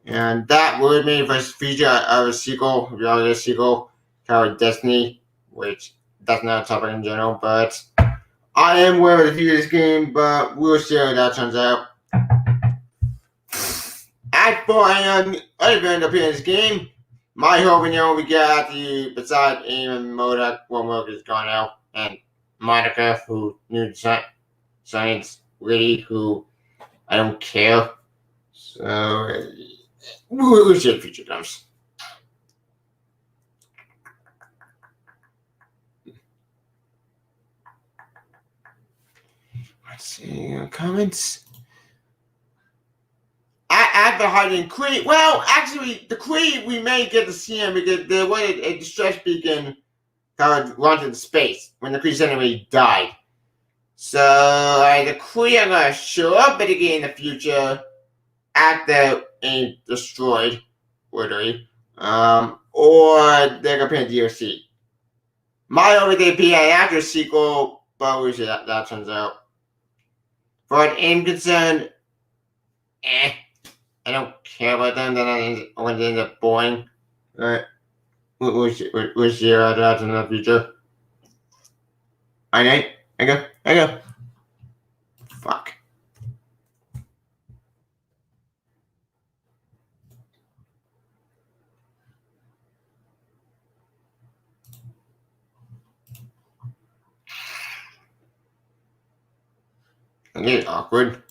and that would mean for feature of a sequel, reality sequel, called Destiny, which that's not a topic in general. But I am aware of the future of this game, but we'll see how that turns out. As for any other event up in this game, my hope we got besides AIM and Modoc, Modoc is gone now, and Monica, who knew science lady, who I don't care. So we'll see if future comes. see comments. After hiding Kree, well, actually, the Kree we may get to see him because there was a distress beacon that was launched into space when the Kree enemy died. So the Kree are gonna show up again in the future after being destroyed, literally, or they're gonna pay DLC. Might already be an after sequel, but we'll see that turns out. For an aim concern, I don't care about them. Then I want to end up boring. Alright, we'll see how that in the future. I go. Fuck. I get awkward.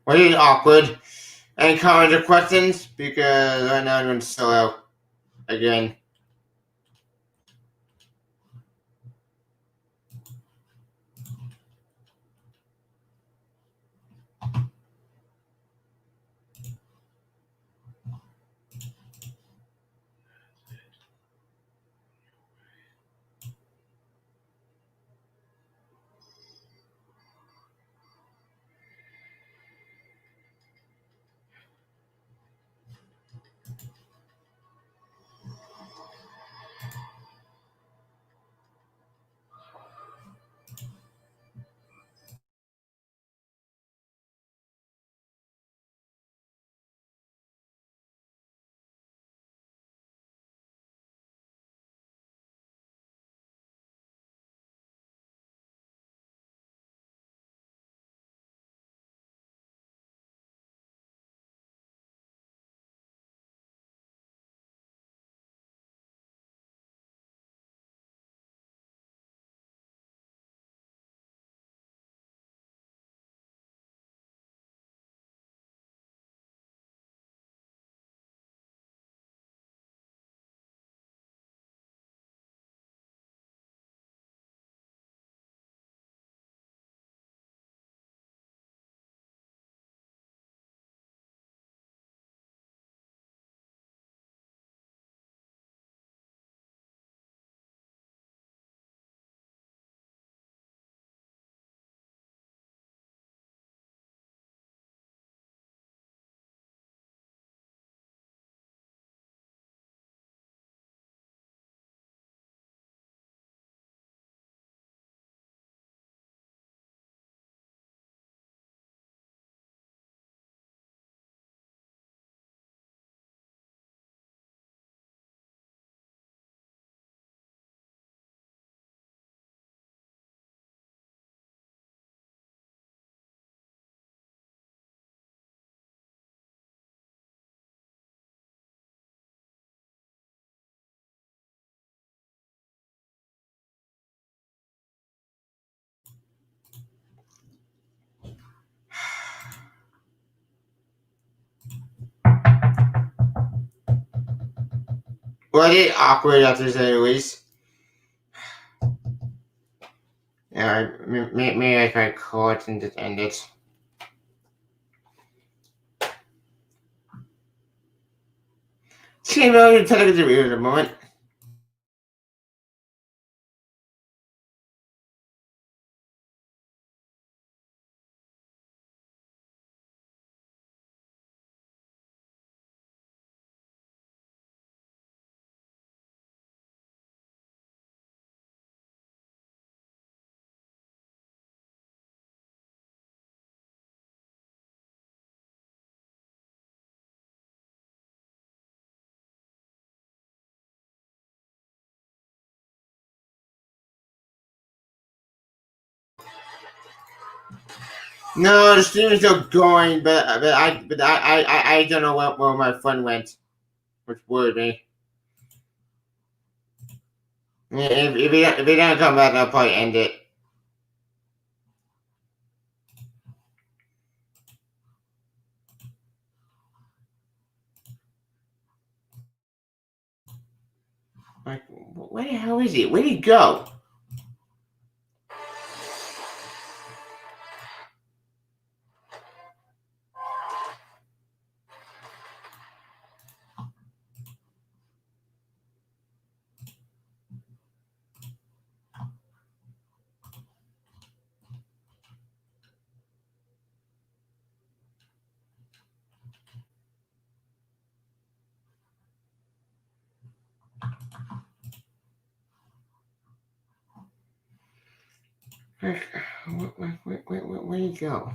What is awkward? Any comments or questions? Because right now I'm going to sell out again. Was it awkward after the release? Yeah, maybe I can call it and just end it. See, no, television review at the moment. No, the stream is still going, but I don't know where my friend went, which worried me. If he doesn't come back, I'll probably end it. Like, where the hell is he? Where'd he go? Where'd he go?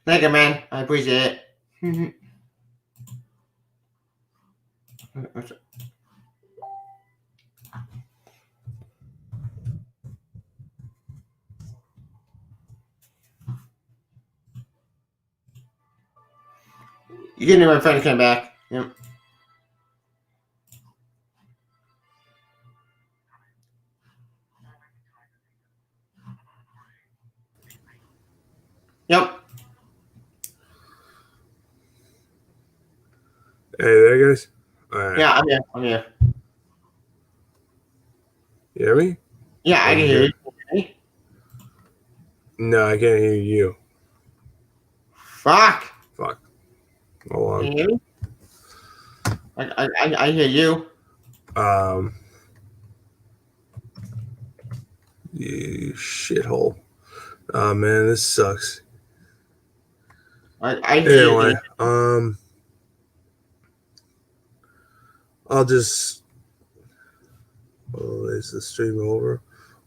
Thank you, man. I appreciate it. You get my friend came back. Yep. Yep. Hey there, guys. All right. Yeah, I'm here. You hear me? Yeah, I can hear you. No, I can't hear you. Fuck. Fuck. Hold on. Can you hear me? I hear you. You shithole. Oh man, this sucks. I hear Anyway, you. I'll just. Oh, is the stream over?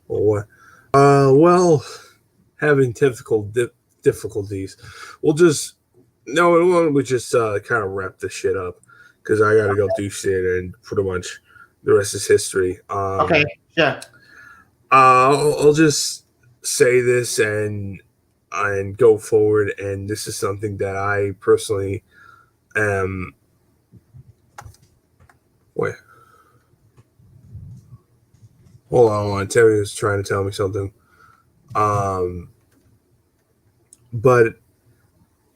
Or what? Well, having difficulties. We'll just. No, why don't we just kind of wrap this shit up? Because I gotta go do shit, and pretty much the rest is history. Okay, sure. I'll just say this and go forward, and this is something that I personally am. Wait, hold on. Terry was trying to tell me something. But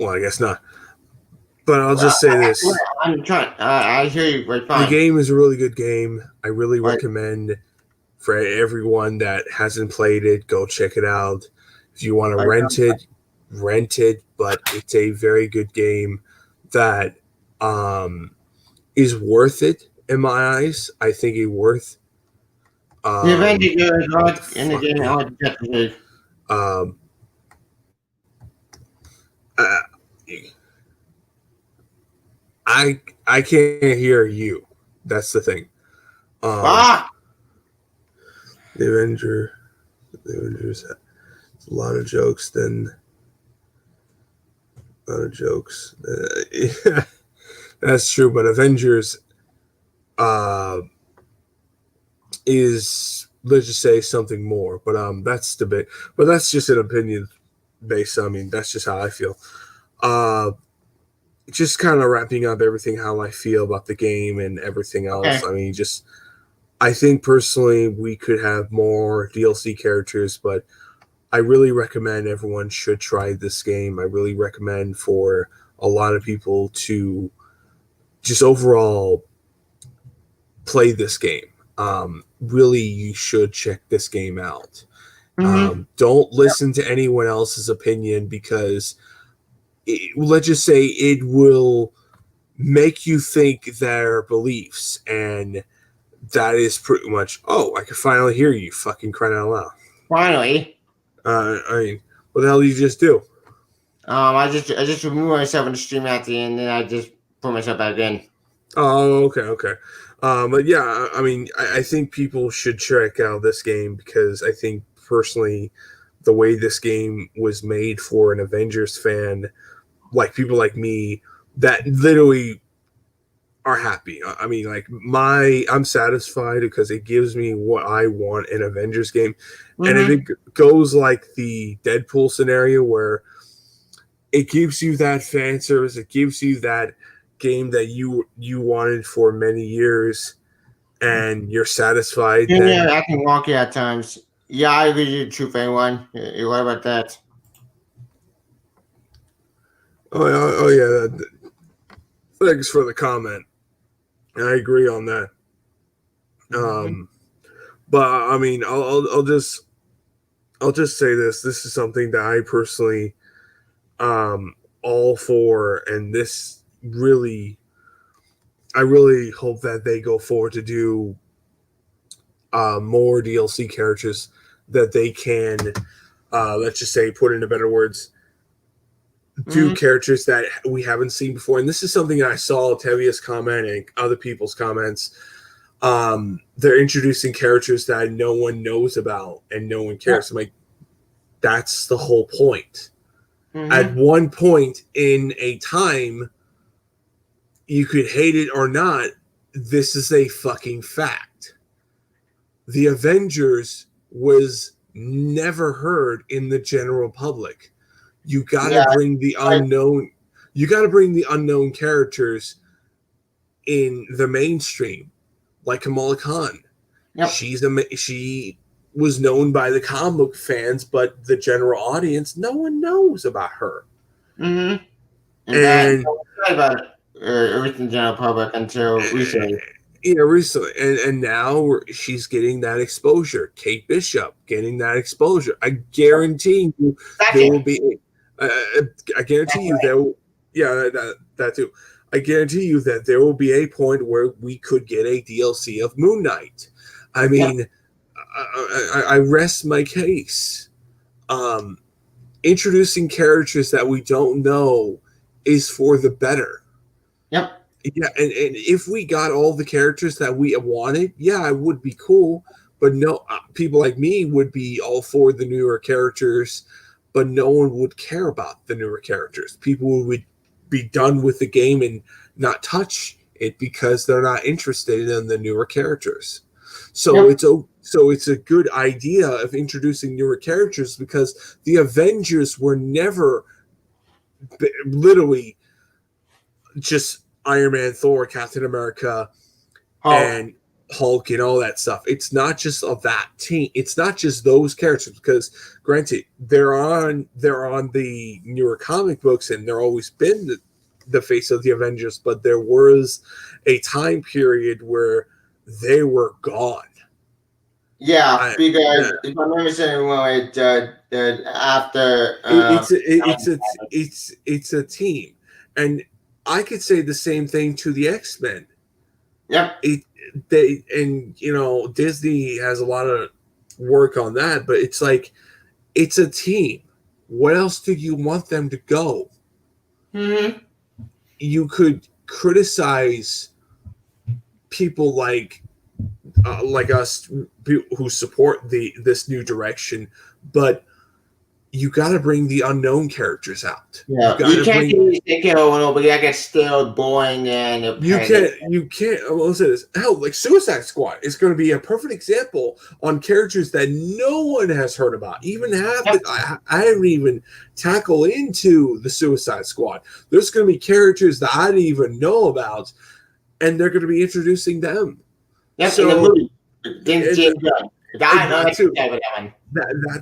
well, I guess not. But I'll just say this: I'm trying. I hear you. Right, fine. the game is a really good game. I really recommend for everyone that hasn't played it, go check it out. If you want to rent it. But it's a very good game that is worth it in my eyes. I think it's worth. The Avengers is in the game. I want to check the I can't hear you. That's the thing. Fuck. The Avengers. A lot of jokes. Then a lot of jokes. Yeah. That's true, but Avengers is, let's just say, something more. But that's debate. But that's just an opinion based. I mean, that's just how I feel. Just kind of wrapping up everything how I feel about the game and everything else. Okay. I mean, I think personally we could have more DLC characters, but I really recommend everyone should try this game. I really recommend for a lot of people to just overall play this game. Really, you should check this game out. Don't listen to anyone else's opinion because let's just say it will make you think their beliefs, and that is pretty much, oh, I can finally hear you fucking crying out loud. Finally. I mean, what the hell did you just do? I just removed myself in the stream at the end, and I just put myself back in. Oh, okay. But yeah, I mean, I think people should check out this game because I think personally, the way this game was made for an Avengers fan, like people like me, that literally are happy. I mean, like I'm satisfied because it gives me what I want in an Avengers game, and if it goes like the Deadpool scenario where it gives you that fan service, it gives you that game that you wanted for many years, and you're satisfied. Yeah, I can walk at times. Yeah, I agree with you, truth, anyone. What about that? Oh yeah. Thanks for the comment. I agree on that. But I mean, I'll just say this. This is something that I personally all for, and this really, I really hope that they go forward to do more DLC characters that they can, let's just say, put into better words, do characters that we haven't seen before. And this is something I saw Tevia's comment and other people's comments. They're introducing characters that no one knows about and no one cares. I'm like, that's the whole point. At one point in a time, you could hate it or not, this is a fucking fact. The Avengers was never heard in the general public. You gotta bring the unknown. You gotta bring the unknown characters in the mainstream, like Kamala Khan. Yep. She was known by the comic book fans, but the general audience, no one knows about her. And about everything general public until recently. Yeah, recently, and now she's getting that exposure. Kate Bishop getting that exposure. I guarantee you there will be. I guarantee you there will. Yeah, that too. I guarantee you that there will be a point where we could get a DLC of Moon Knight. I mean, I rest my case. Introducing characters that we don't know is for the better. Yep. Yeah, and if we got all the characters that we wanted, yeah, it would be cool. But no, people like me would be all for the newer characters, but no one would care about the newer characters. People would be done with the game and not touch it because they're not interested in the newer characters. So it's a good idea of introducing newer characters because the Avengers were never literally just Iron Man, Thor, Captain America, and Hulk and all that stuff. It's not just of that team. It's not just those characters because, granted, they're on the newer comic books and they're always been the face of the Avengers. But there was a time period where they were gone. Yeah, because if I'm understanding right, after it's a team, and I could say the same thing to the X-Men. Yep. Disney has a lot of work on that, but it's like it's a team. What else do you want them to go? You could criticize people like us who support this new direction, but you got to bring the unknown characters out. Yeah, you can't take it over, but that gets still boring and you can't. I'll say this. Hell, like Suicide Squad is going to be a perfect example on characters that no one has heard about. Even I haven't even tackled into the Suicide Squad. There's going to be characters that I didn't even know about, and they're going to be introducing them. Yep, so, in the movie, that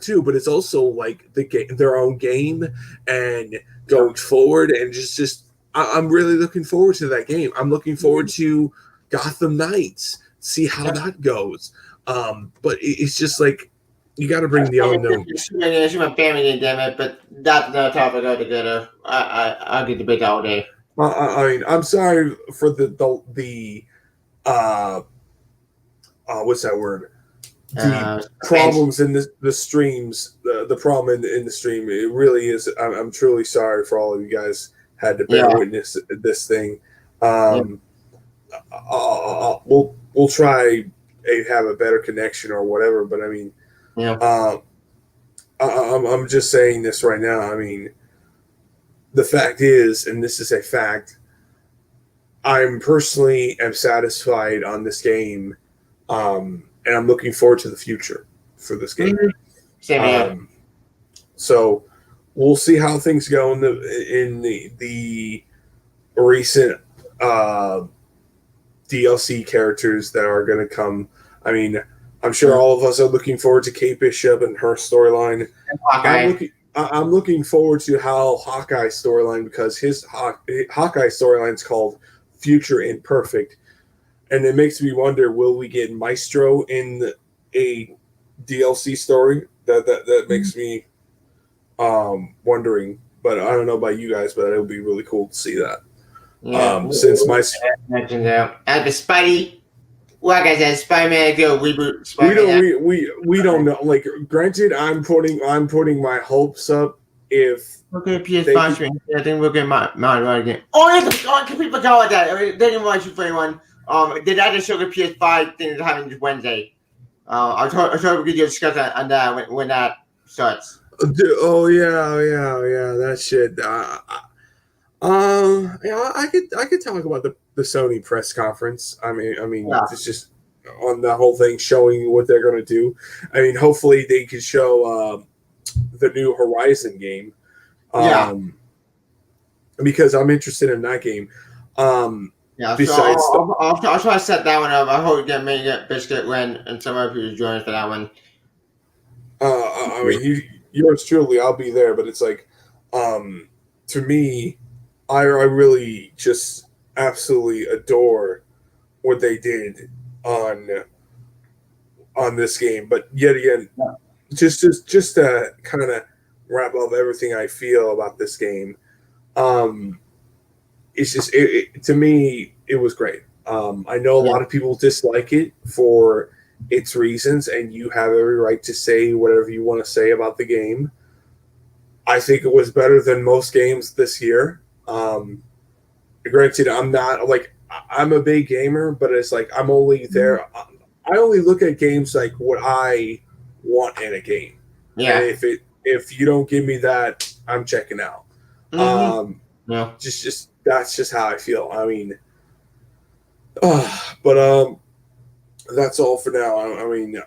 too, but it's also like their own game and going forward, and just I'm really looking forward to that game. I'm looking forward to Gotham Knights, see how that goes. But it's just like you got to bring the unknown. It's my family, damn it, but that's the topic altogether. I'll get the big all day. I mean, I'm sorry for the what's that word? The problems in the streams, the problem in the stream. It really is. I'm truly sorry for all of you guys had to bear witness this thing. We'll try to have a better connection or whatever. But I mean, I'm just saying this right now. I mean, the fact is, and this is a fact, I'm personally am satisfied on this game. And I'm looking forward to the future for this game. Same here. So we'll see how things go in the recent DLC characters that are going to come. I mean, I'm sure all of us are looking forward to Kate Bishop and her storyline. I'm looking forward to how Hawkeye's storyline, because his Hawkeye storyline is called Future Imperfect. And it makes me wonder, will we get Maestro in a DLC story? That makes me wondering. But I don't know about you guys, but it would be really cool to see that. Yeah, since my and the Spidey, like I said, Spider-Man go reboot. Spider-Man. We don't know. Like, granted, I'm putting my hopes up if. Okay, PS5 stream. I think we'll get my right again. Oh, yeah, can people go with that? They didn't want you for anyone. Did I just show the PS5 thing that's happening this Wednesday? I told we could discuss that on that when that starts. Oh yeah, that shit. I could talk about the Sony press conference. I mean, it's just on the whole thing showing what they're gonna do. I mean, hopefully they can show the new Horizon game. Because I'm interested in that game. Yeah, besides, so I'll try to set that one up. I hope we get Biscuit win and some other people join us for that one. I mean, yours truly, I'll be there, but it's like, to me, I really just absolutely adore what they did on this game. But yet again, just to kind of wrap up everything I feel about this game. It's just to me, it was great. I know a lot of people dislike it for its reasons, and you have every right to say whatever you want to say about the game. I think it was better than most games this year. Granted, I'm a big gamer, but it's like I'm only there. I only look at games like what I want in a game. Yeah. And if you don't give me that, I'm checking out. Just that's just how I feel. I mean, but that's all for now. I mean,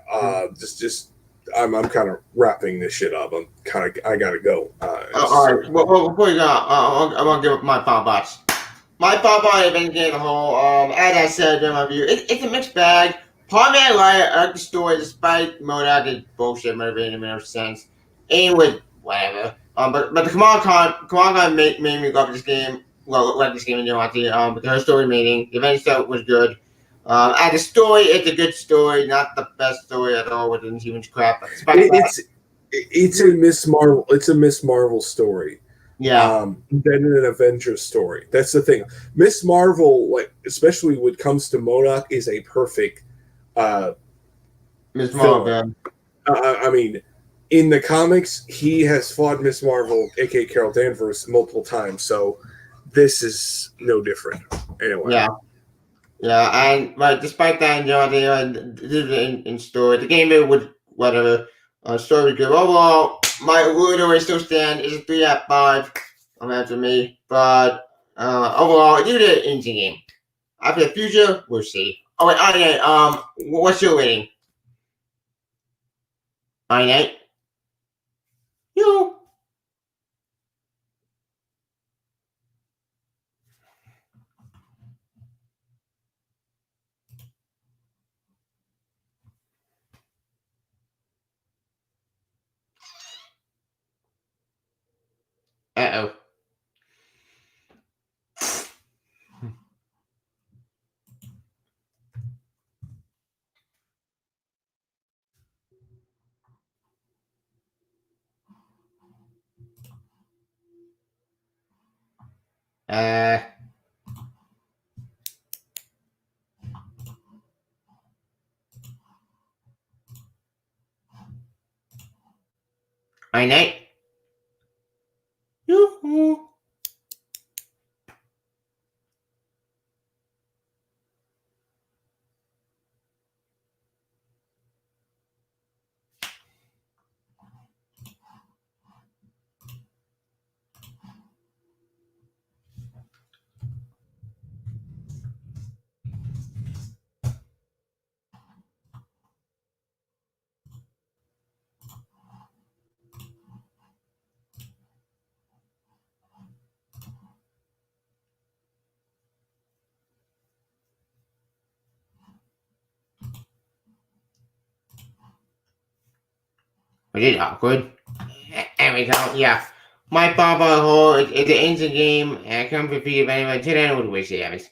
I'm kind of wrapping this shit up. I gotta go. All right. Well, before you go, I want to give my final thoughts. My final thought Avengers as a whole. As I said in my review, it's a mixed bag. Part of me I like the story, despite MODOK is bullshit, motivating in no sense, and with whatever. But the Command made me love this game. Well, let this game in because her story meeting. The Avengers stuff was good. And the story, it's a good story, not the best story at all with the human crap. It's a Miss Marvel. It's a Miss Marvel story. Yeah. Than an Avengers story. That's the thing. Miss Marvel, like especially when it comes to MODOK, is a perfect Miss Marvel. I mean, in the comics, he has fought Miss Marvel, aka Carol Danvers, multiple times. So this is no different. Anyway. Yeah, but despite that, they did in story. The game was whatever. Story was good overall. my ruler is still stand. It's a 3 out of 5. After me, but overall, due to the engine game. After the future, we'll see. Oh wait, Iron Knight, what's your rating? Iron Knight? You. Uh-oh. Iron Knight? Yoo-hoo. Was it awkward? Anyway, yeah. My Papa Hole is an engine game, and I come for feed of anyone. Today, I know what the wish happens.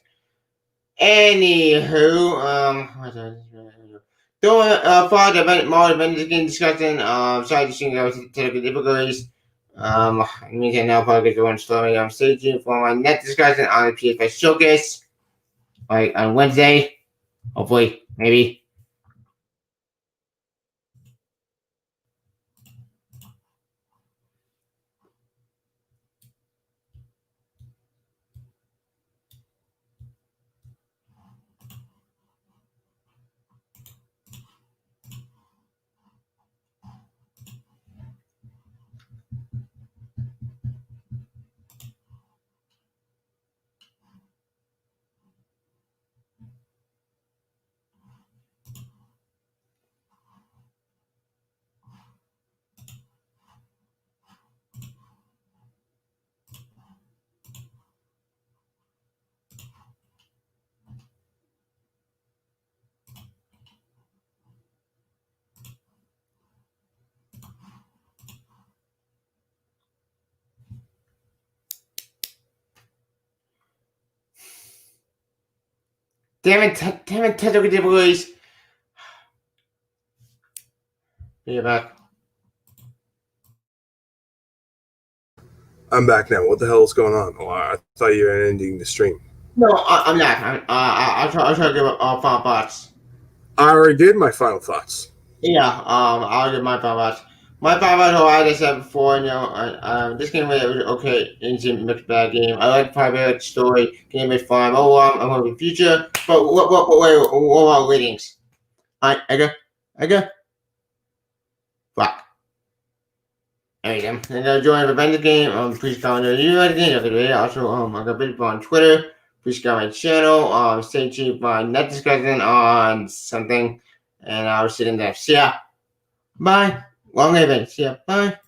Anywho, for the more Avengers game discussion, sorry to see those technical difficulties. It means I now probably get one story. Stay tuned for my next discussion on the PS5 Showcase, like on Wednesday. Hopefully, maybe. Damn it, technical difficulties. Be back. I'm back now. What the hell is going on? Oh, I thought you were ending the stream. No, I'm not. I'll try to give final thoughts. I already did my final thoughts. Yeah, I'll give my final thoughts. My final thoughts, like I said before, this game was okay, engine mixed bag game. I like private story, game is fun. Oh, I'm hoping the future. But what about ratings? I go. Fuck. Anyway, and join the Avengers game. Please comment on you again of the video. Also, I got video on Twitter. Please go on my channel. Stay tuned for my next discussion on something. And I'll see you in there. See ya. Bye. Long live it. See ya. Bye.